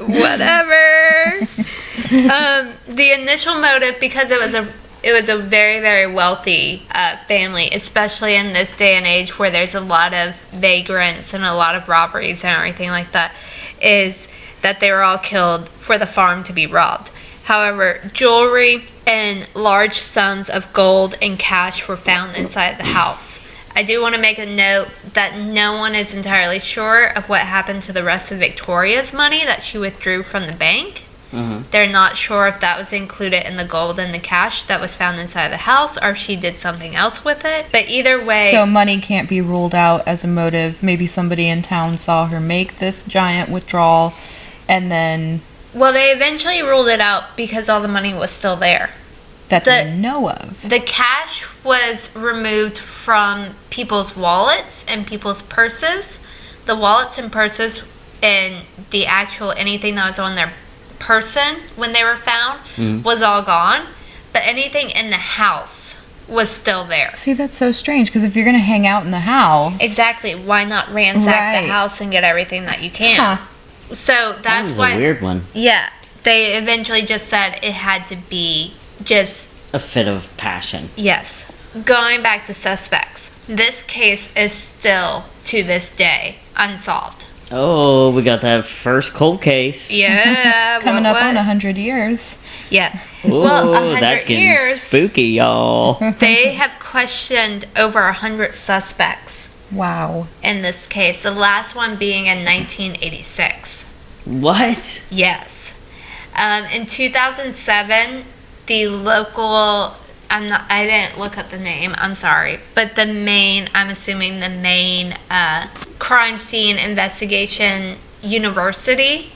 Whatever. The initial motive, because it was a very, very wealthy family, especially in this day and age where there's a lot of vagrants and a lot of robberies and everything like that, is that they were all killed for the farm to be robbed. However, jewelry and large sums of gold and cash were found inside the house. I do want to make a note that no one is entirely sure of what happened to the rest of Victoria's money that she withdrew from the bank. Mm-hmm. They're not sure if that was included in the gold and the cash that was found inside the house, or if she did something else with it. But either way... So money can't be ruled out as a motive. Maybe somebody in town saw her make this giant withdrawal, and then... Well, they eventually ruled it out because all the money was still there. That they know of. The cash was removed from people's wallets and people's purses. The wallets and purses and the actual anything that was on their person when they were found was all gone. But anything in the house was still there. See, that's so strange, because if you're going to hang out in the house... Exactly. Why not ransack the house and get everything that you can? Huh. So that's why... a weird one. Yeah. They eventually just said it had to be just... A fit of passion. Yes. Going back to suspects. This case is still, to this day, unsolved. Oh, we got that first cold case. Yeah. Coming up on 100 years. Yeah. Ooh, well, 100 that's getting years, spooky, y'all. they have questioned over 100 suspects. Wow. In this case. The last one being in 1986. What? Yes. In 2007, the local... I didn't look up the name, I'm sorry. But I'm assuming the main crime scene investigation university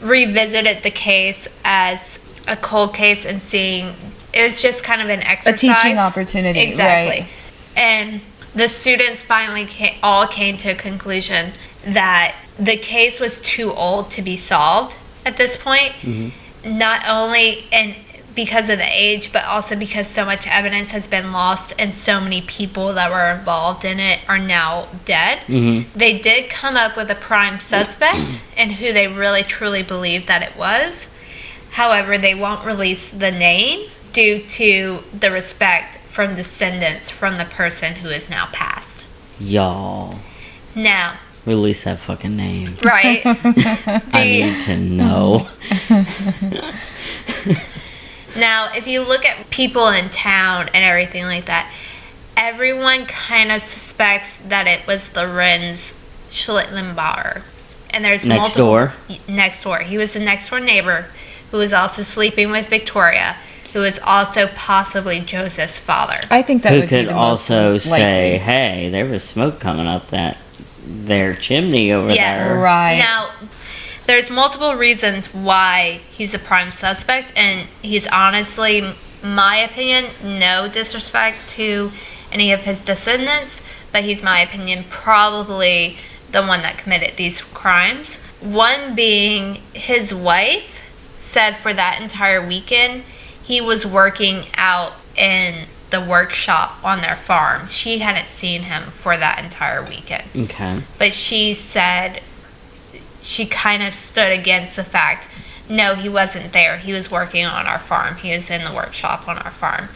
revisited the case as a cold case and seeing, it was just kind of an exercise. A teaching opportunity. Exactly. Right. And the students finally all came to a conclusion that the case was too old to be solved at this point. Not only because of the age, but also because so much evidence has been lost and so many people that were involved in it are now dead. They did come up with a prime suspect and who they really truly believe that it was. However, they won't release the name due to the respect from descendants from the person who is now passed. Y'all. Now, Release that fucking name. right? I need to know. Now, if you look at people in town and everything like that, everyone kind of suspects that it was Lorenz Schlittenbauer. And there's Next door? Next door. He was the next door neighbor who was also sleeping with Victoria, who was also possibly Joseph's father. I think that Who would be could the also most say, likely. hey, there was smoke coming up their chimney over there. Right. Now, there's multiple reasons why he's a prime suspect, and he's honestly, my opinion, no disrespect to any of his descendants, but he's, my opinion, probably the one that committed these crimes. One being his wife said for that entire weekend he was working out in the workshop on their farm. She hadn't seen him for that entire weekend. Okay. But she said she kind of stood against the fact, no, he wasn't there. He was working on our farm. He was in the workshop on our farm,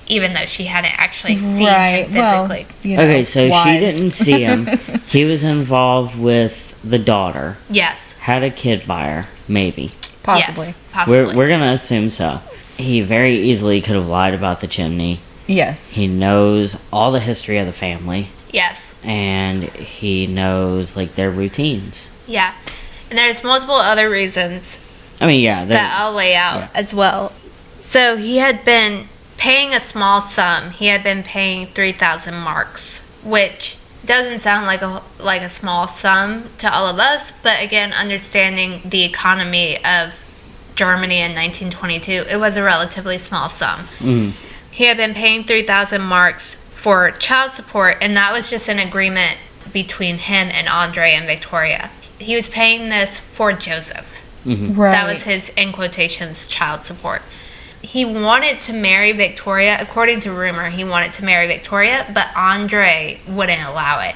even though she hadn't actually seen him physically. Well, Okay, so she wives. didn't see him. He was involved with the daughter. Yes. Had a kid by her, maybe. Possibly. Yes, possibly. We're gonna assume so. He very easily could have lied about the chimney. Yes. He knows all the history of the family. Yes. And he knows, like, their routines. Yeah. And there's multiple other reasons I mean, yeah. that I'll lay out as well. So he had been paying a small sum. He had been paying 3,000 marks, which doesn't sound like a small sum to all of us, but again, understanding the economy of Germany in 1922, it was a relatively small sum. He had been paying 3,000 marks for child support, and that was just an agreement between him and Andre and Victoria. He was paying this for Joseph. Right. That was his, in quotations, child support. He wanted to marry Victoria. According to rumor, he wanted to marry Victoria, but Andre wouldn't allow it.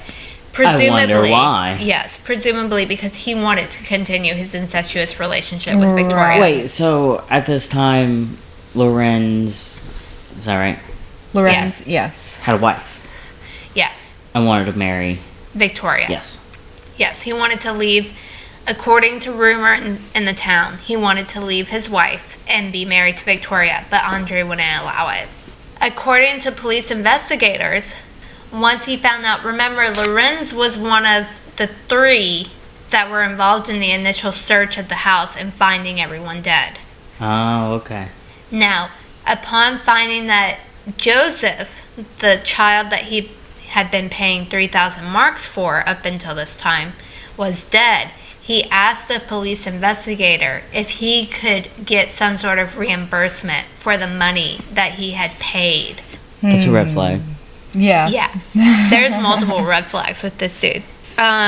Presumably, I wonder why. Yes, presumably because he wanted to continue his incestuous relationship with Victoria. Wait, so at this time, Lorenz, is that right? Lorenz, yes. Had a wife Yes, and wanted to marry. Victoria. Yes. Yes, he wanted to leave, according to rumor in the town, he wanted to leave his wife and be married to Victoria, but Andre wouldn't allow it. According to police investigators, once he found out, remember, Lorenz was one of the 3 that were involved in the initial search of the house and finding everyone dead. Oh, okay. Now, upon finding that Joseph, the child that he had been paying 3,000 marks for up until this time, was dead, he asked a police investigator if he could get some sort of reimbursement for the money that he had paid. That's a red flag. Yeah. Yeah. There's multiple red flags with this dude.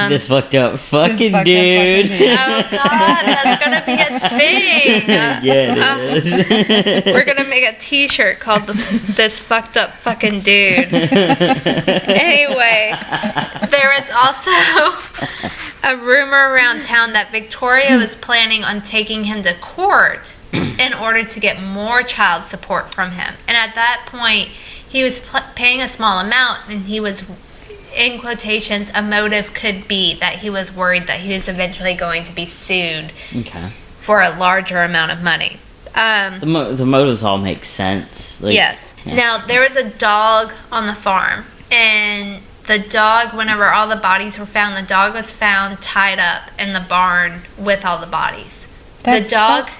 This fucked up fucking fucked up dude. fucking dude. Oh God, that's gonna be a thing. Yeah, it is. We're gonna make a T-shirt called "This Fucked Up Fucking Dude." Anyway, there was also a rumor around town that Victoria was planning on taking him to court in order to get more child support from him. And at that point, he was paying a small amount, and he was, in quotations, a motive could be that he was worried that he was eventually going to be sued for a larger amount of money. The motives all make sense. Like, yes. Yeah. Now, there was a dog on the farm, and the dog, whenever all the bodies were found, the dog was found tied up in the barn with all the bodies. That's odd.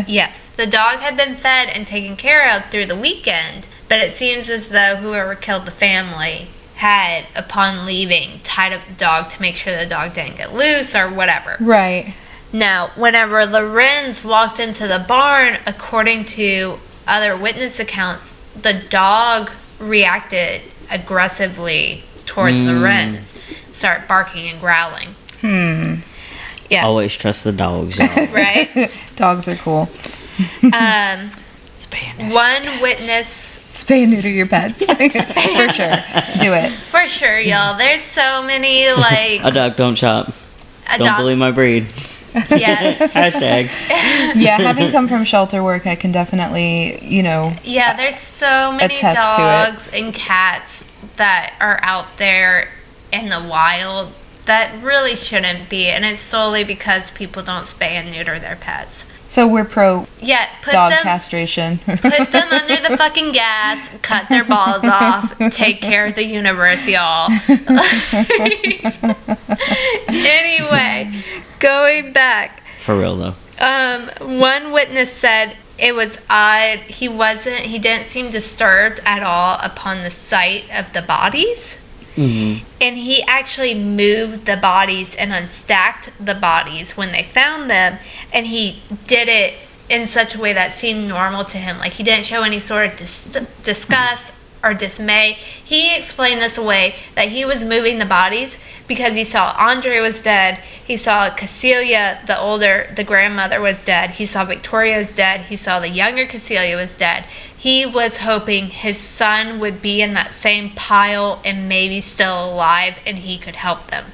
Yes. The dog had been fed and taken care of through the weekend, but it seems as though whoever killed the family had, upon leaving, tied up the dog to make sure the dog didn't get loose or whatever. Right. Now, whenever Lorenz walked into the barn, according to other witness accounts, the dog reacted aggressively towards Lorenz, started barking and growling. Yeah. Always trust the dogs, y'all. Right? Dogs are cool. One witness... Spay and neuter your pets. For sure. Do it. For sure, y'all. There's so many, like... A dog don't shop. Don't believe my breed. Yeah. Hashtag. Yeah, having come from shelter work, I can definitely, Yeah, there's so many attest to dogs and cats that are out there in the wild that really shouldn't be, and it's solely because people don't spay and neuter their pets. So we're pro Yeah, dog castration. Put them under the fucking gas, cut their balls off, take care of the universe, y'all. Anyway, going back. For real, though. One witness said it was odd. He didn't seem disturbed at all upon the sight of the bodies. Mm-hmm. And he actually moved the bodies and unstacked the bodies when they found them, and he did it in such a way that seemed normal to him. Like, he didn't show any sort of disgust or dismay. He explained this away, that he was moving the bodies because he saw Andre was dead, he saw Cecilia, the grandmother, was dead, he saw Victoria was dead, he saw the younger Cecilia was dead. He was hoping his son would be in that same pile and maybe still alive, and he could help them.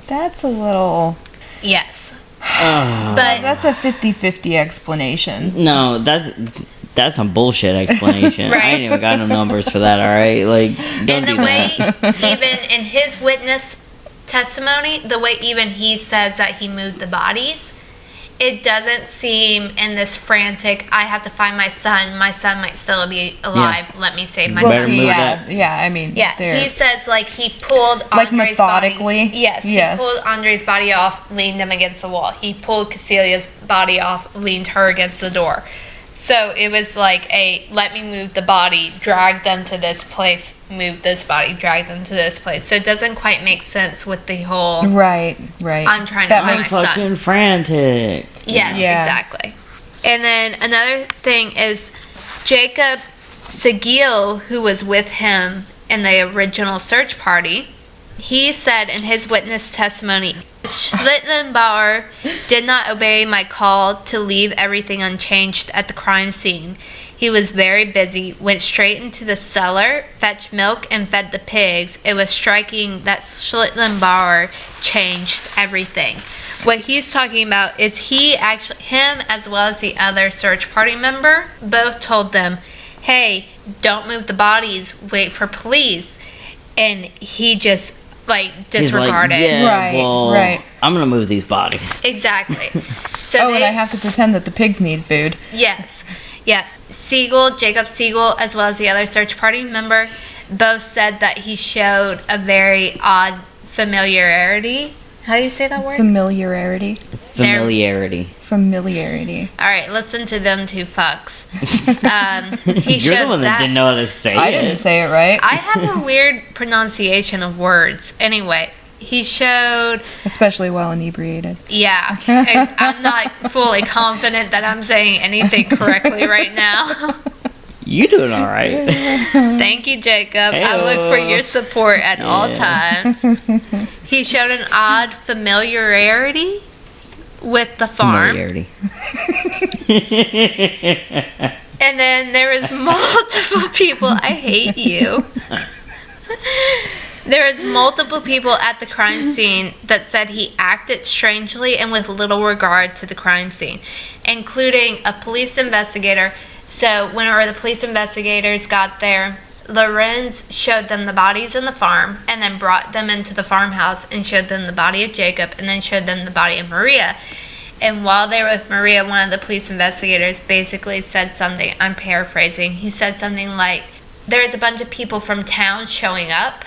That's a little... Yes. But that's a 50-50 explanation. No, that's some bullshit explanation. Right? I ain't even got no numbers for that, alright? Like, don't do that. Even in his witness testimony, the way even he says that he moved the bodies, it doesn't seem in this frantic, I have to find my son might still be alive, let me save my son. He says, like, he pulled Andre's methodically? body. Yes, he pulled Andre's body off, leaned him against the wall. He pulled Cecilia's body off, leaned her against the door. So it was like let me move the body, drag them to this place, move this body, drag them to this place. So it doesn't quite make sense with the whole... Right. I'm trying to That find my makes son. Fucking frantic. Yes, Yeah. exactly. And then another thing is Jacob Seguel, who was with him in the original search party, he said in his witness testimony, Schlittenbauer did not obey my call to leave everything unchanged at the crime scene. He was very busy, went straight into the cellar, fetched milk, and fed the pigs. It was striking that Schlittenbauer changed everything. What he's talking about is him as well as the other search party member, both told them, hey, don't move the bodies, wait for police. And he just disregarded. He's like, Right, well, right. I'm gonna move these bodies. Exactly. So And I have to pretend that the pigs need food. Yes. Yeah. Jacob Seguel, as well as the other search party member, both said that he showed a very odd familiarity. How do you say that word? Familiarity. Familiarity. All right, listen to them two fucks. He You're showed the one that didn't know how to say I it. didn't say it right. I have a weird pronunciation of words. Anyway, he showed... Especially while inebriated. Yeah. I'm not fully confident that I'm saying anything correctly right now. You doing all right? Thank you, Jacob. I look for your support at all times. He showed an odd familiarity with the farm. Familiarity. And then there was multiple people. I hate you. There was multiple people at the crime scene that said he acted strangely and with little regard to the crime scene, including a police investigator. So whenever the police investigators got there, Lorenz showed them the bodies in the farm and then brought them into the farmhouse and showed them the body of Jacob and then showed them the body of Maria. And while they were with Maria, one of the police investigators basically said something, I'm paraphrasing, he said something like, there's a bunch of people from town showing up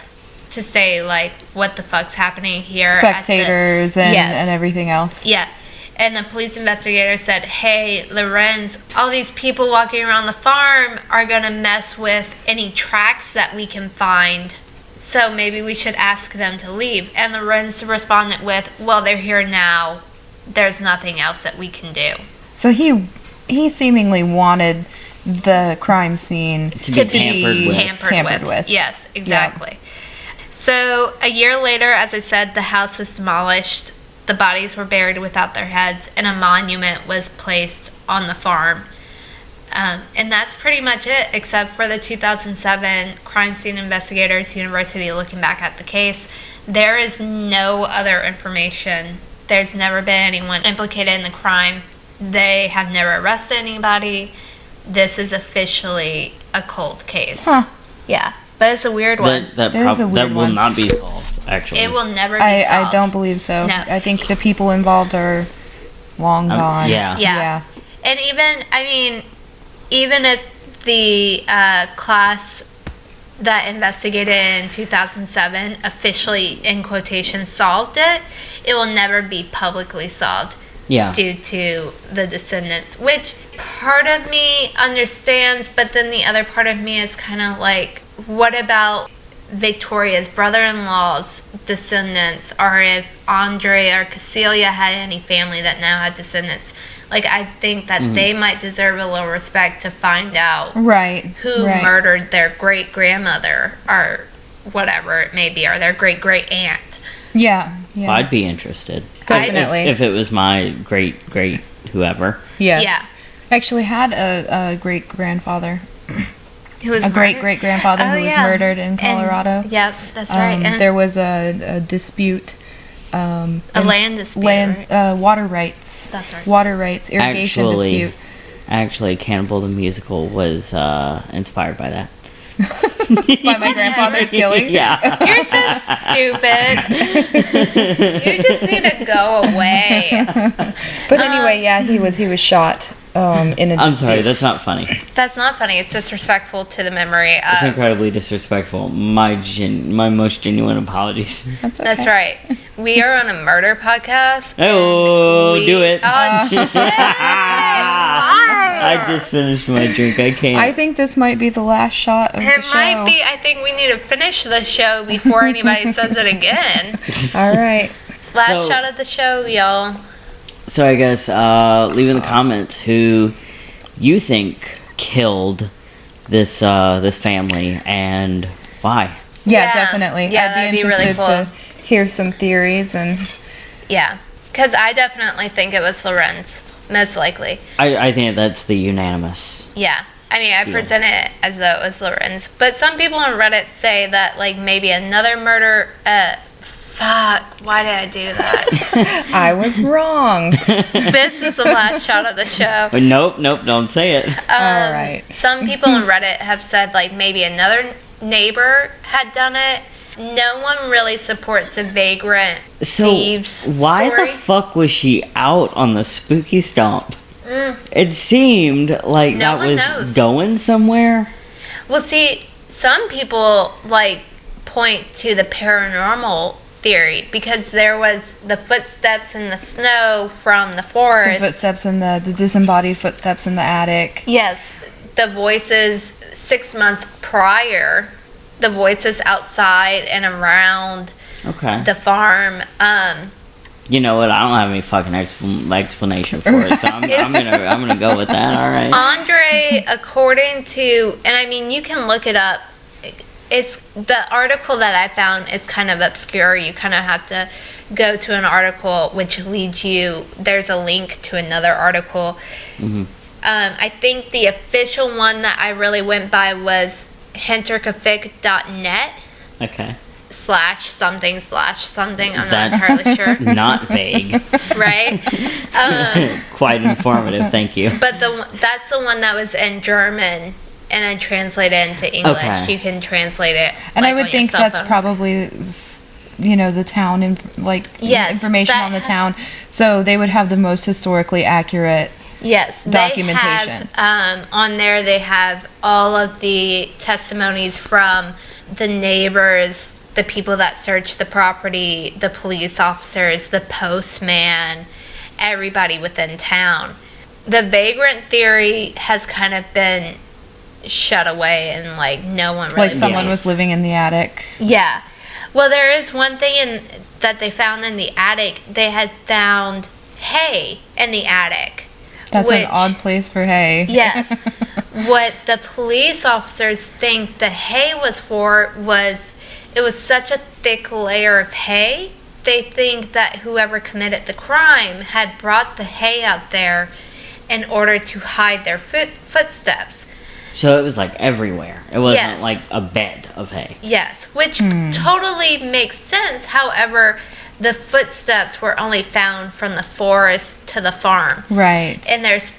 to say, like, what the fuck's happening here. Spectators and Yes. everything else. Yeah. And the police investigator said, hey, Lorenz, all these people walking around the farm are going to mess with any tracks that we can find. So maybe we should ask them to leave. And Lorenz responded with, well, they're here now. There's nothing else that we can do. So he seemingly wanted the crime scene to be tampered with. Yes, exactly. Yeah. So a year later, as I said, the house was demolished. The bodies were buried without their heads, and a monument was placed on the farm. And that's pretty much it, except for the 2007 crime scene investigators university looking back at the case. There is no other information. There's never been anyone implicated in the crime. They have never arrested anybody. This is officially a cold case. Huh. Yeah, but it's a weird one. That will not be solved, actually. It will never be solved. I don't believe so. No. I think the people involved are long gone. Yeah. And even if the class that investigated in 2007 officially, in quotation, solved it, it will never be publicly solved. Yeah. Due to the descendants, which part of me understands, but then the other part of me is kind of like, what about Victoria's brother-in-law's descendants, or if Andre or Cecilia had any family that now had descendants? Like, I think that they might deserve a little respect to find out who murdered their great-grandmother or whatever it may be, or their great-great-aunt. Yeah. I'd be interested. Definitely. If it was my great whoever. Yes. Yeah. I actually had a great-grandfather. Who was a great-great-grandfather who was murdered in Colorado. Yep, that's right. And there was a dispute. A land dispute, right? Water rights. That's right. Water rights, irrigation dispute. Actually, Cannibal the Musical was inspired by that. By my grandfather's killing? Yeah. You're so stupid. You just need to go away. But anyway, yeah, he was shot in a dispute. I'm sorry, that's not funny. That's not funny. It's disrespectful to the memory of... It's incredibly disrespectful. My most genuine apologies. That's okay. That's right. We are on a murder podcast. Oh, do it. Oh, shit. Why? I just finished my drink. I can't. I think this might be the last shot of the It show. might be. I think we need to finish the show before anybody says it again. All right. Last shot of the show, y'all. So I guess leave in the comments who you think killed this this family and why. Yeah, definitely. Yeah, I'd be that'd be really interested to hear some theories and. Yeah, because I definitely think it was Lorenz, most likely. I think that's the unanimous. Yeah. I mean, I present it as though it was Lorenz. But some people on Reddit say that, like, maybe another murder... fuck, why did I do that? I was wrong. This is the last shot of the show. Nope, don't say it. All right. Some people on Reddit have said, like, maybe another neighbor had done it. No one really supports the vagrant thieves why story. the fuck was she out on the spooky stomp? It seemed like No one was knows. going somewhere. Well, see, some people, like, point to the paranormal theory because there was the footsteps in the snow from the forest. The footsteps in the disembodied footsteps in the attic. Yes, the voices 6 months prior, the voices outside and around Okay. the farm. You know what? I don't have any fucking explanation for it, so I'm gonna go with that. All right. Andre, according to, and I mean, you can look it up. It's the article that I found is kind of obscure. You kind of have to go to an article which leads you. There's a link to another article. Mm-hmm. I think the official one that I really went by was Hinterkaifeck.net. Okay. /something. I'm not entirely sure. Not vague. Right? Quite informative. Thank you. But that's the one that was in German and then translated into English. Okay. You can translate it. And like, I would on your think cell that's phone. probably, the town, Yes, information that on the has- town. So they would have the most historically accurate. Yes, documentation. They have, on there they have all of the testimonies from the neighbors, the people that searched the property, the police officers, the postman, everybody within town. The vagrant theory has kind of been shut away and like no one really Like someone was believes. living in the attic. Yeah. Well, there is one thing that they found in the attic. They had found hay in the attic. That's which, an odd place for hay. Yes. What the police officers think the hay was for was it was such a thick layer of hay. They think that whoever committed the crime had brought the hay out there in order to hide their footsteps. So it was like everywhere. It wasn't Yes. like a bed of hay. Yes, which totally makes sense. However, the footsteps were only found from the forest to the farm. Right. And there's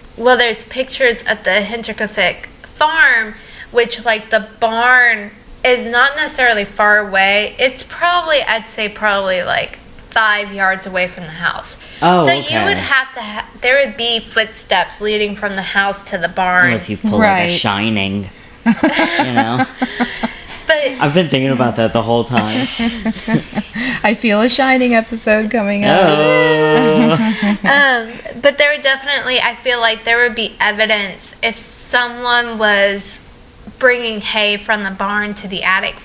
pictures at the Hinterkaifeck farm, which like the barn is not necessarily far away. It's probably, I'd say probably like 5 yards away from the house. Oh, so okay. you would have to, there would be footsteps leading from the house to the barn. Unless you pull like Right. a Shining. You know? But I've been thinking about that the whole time. I feel a Shining episode coming up. Oh. but there would definitely, I feel like there would be evidence if someone was bringing hay from the barn to the attic,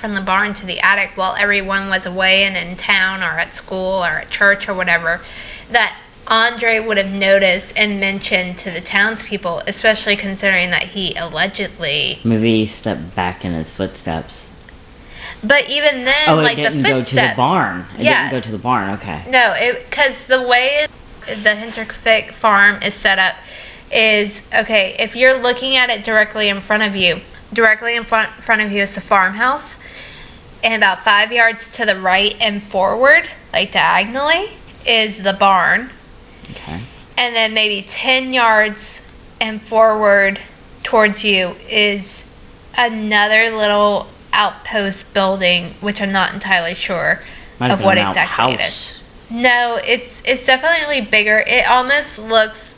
while everyone was away and in town or at school or at church or whatever, that Andre would have noticed and mentioned to the townspeople, especially considering that he allegedly... Maybe he stepped back in his footsteps. But even then, Oh, it like the didn't footsteps... go to the barn. It Yeah. didn't go to the barn, okay. No, because the way the Hinterkaifeck farm is set up is, okay, if you're looking at it directly in front of you is the farmhouse, and about 5 yards to the right and forward, like diagonally, is the barn. Okay. And then maybe 10 yards and forward towards you is another little outpost building, which I'm not entirely sure Might have of what been an exactly it outhouse. is. No, it's definitely bigger. It almost looks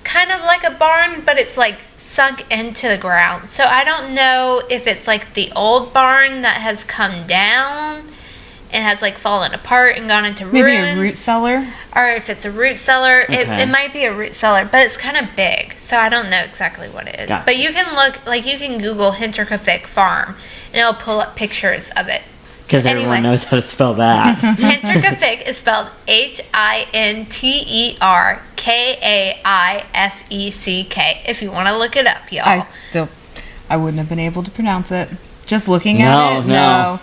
kind of like a barn, but it's like sunk into the ground. So I don't know if it's like the old barn that has come down and has like fallen apart and gone into Maybe ruins. a root cellar. Or if it's a root cellar, Okay. it might be a root cellar, but it's kind of big, so I don't know exactly what it is. Gotcha. But you can look, like you can Google Hinterkaifeck Farm, and it'll pull up pictures of it. Because Anyway. everyone knows how to spell that. Hinterkaifeck is spelled Hinterkaifeck. If you want to look it up, y'all. I wouldn't have been able to pronounce it. Just looking No, at it, no.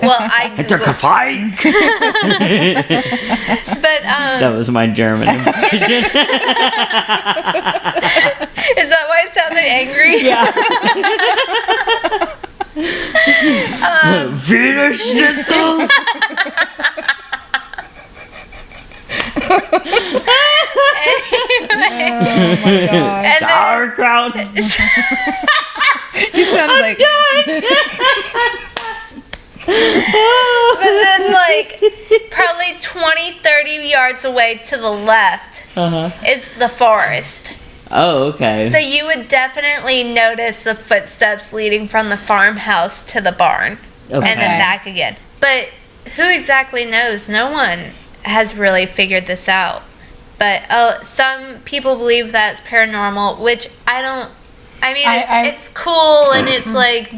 Well, I Googled, Hinterkaifeck. but That was my German impression. is that why it sounded angry? Yeah. Wiener Schnitzels. Anyway, Oh my gosh. and then, Sauerkraut. You sounded like but then, like, probably 20, 30 yards away to the left Uh-huh. is the forest. Oh, okay. So you would definitely notice the footsteps leading from the farmhouse to the barn. Okay. And then back again. But who exactly knows? No one has really figured this out. But some people believe that's paranormal, which I don't. I mean, it's cool and it's like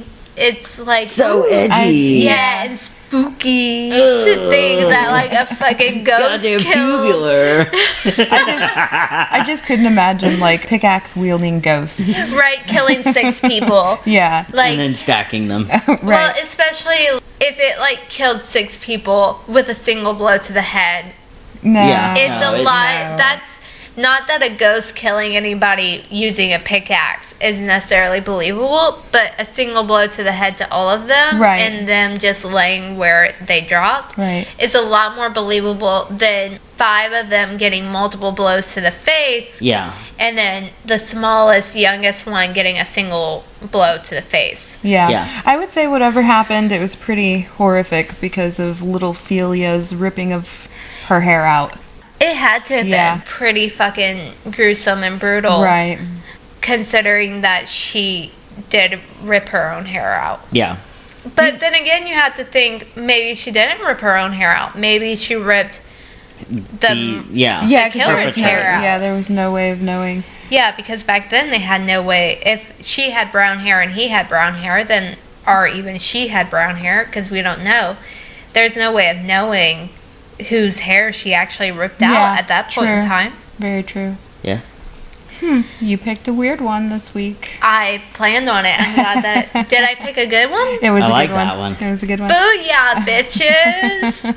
So edgy. yeah, and spooky to think that like a fucking ghost Goddamn killed. tubular. I just couldn't imagine like pickaxe wielding ghosts. Right, killing 6 people. Yeah. Like, And then stacking them. Right. well, especially if it like killed 6 people with a single blow to the head. No. Yeah. It's No, a it- lot. no. That's not that a ghost killing anybody using a pickaxe is necessarily believable, but a single blow to the head to all of them, Right. and them just laying where they dropped, Right. is a lot more believable than 5 of them getting multiple blows to the face, Yeah. and then the smallest, youngest one getting a single blow to the face. Yeah. Yeah. I would say whatever happened, it was pretty horrific because of little Celia's ripping of her hair out. It had to have Yeah. been pretty fucking gruesome and brutal. Right. Considering that she did rip her own hair out. Yeah. But then again, you have to think maybe she didn't rip her own hair out. Maybe she ripped the. Yeah. Yeah, The 'cause there killer's was hair out. Yeah, there was no way of knowing. Yeah, because back then they had no way. If she had brown hair and he had brown hair, then. Or even she had brown hair, because we don't know. There's no way of knowing whose hair she actually ripped out Yeah, at that point in true. time. Very true. Yeah. You picked a weird one this week. I planned on it. I'm glad that. Did I pick a good one? It was I a like good one. that one. It was a good one. Booyah, bitches!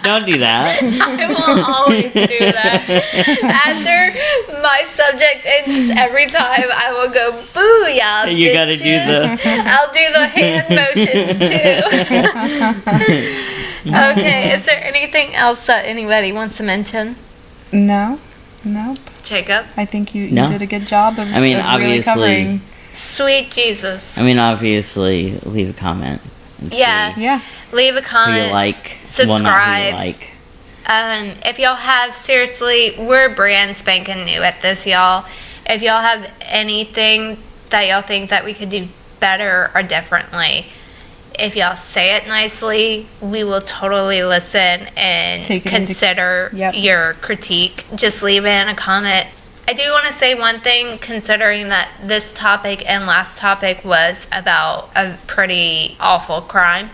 Don't do that. I will always do that. After my subject ends every time, I will go, booyah, You bitches. gotta do the- I'll do the hand motions, too. Okay, is there anything else that anybody wants to mention? No. Nope. Jacob? I think you No. did a good job of, I mean, of really obviously- covering. Sweet Jesus. I mean, obviously, leave a comment. And Yeah. see Yeah. Leave a who comment. you like. Well, not who subscribe. you like. If y'all have, seriously, we're brand spanking new at this, y'all. If y'all have anything that y'all think that we could do better or differently, if y'all say it nicely, we will totally listen and Take it into- consider Yep. your critique. Just leave it in a comment. I do want to say one thing, considering that this topic and last topic was about a pretty awful crime.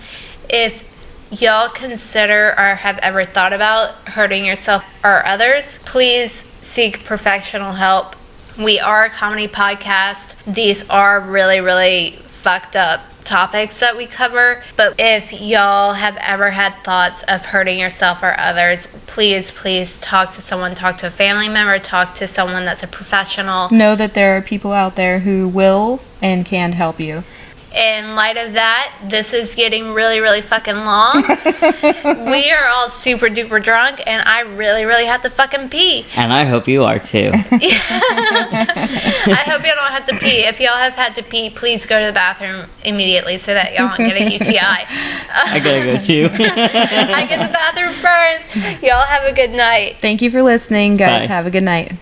If y'all consider or have ever thought about hurting yourself or others, please seek professional help. We are a comedy podcast. These are really, really fucked up topics that we cover, but if y'all have ever had thoughts of hurting yourself or others, please talk to someone, talk to a family member, talk to someone that's a professional. Know that there are people out there who will and can help you. In light of that, this is getting really, really fucking long. We are all super duper drunk, and I really, really have to fucking pee. And I hope you are too. I hope y'all don't have to pee. If y'all have had to pee, please go to the bathroom immediately so that y'all don't get a UTI. I gotta go too. I get the bathroom first. Y'all have a good night. Thank you for listening, guys. Bye. Have a good night.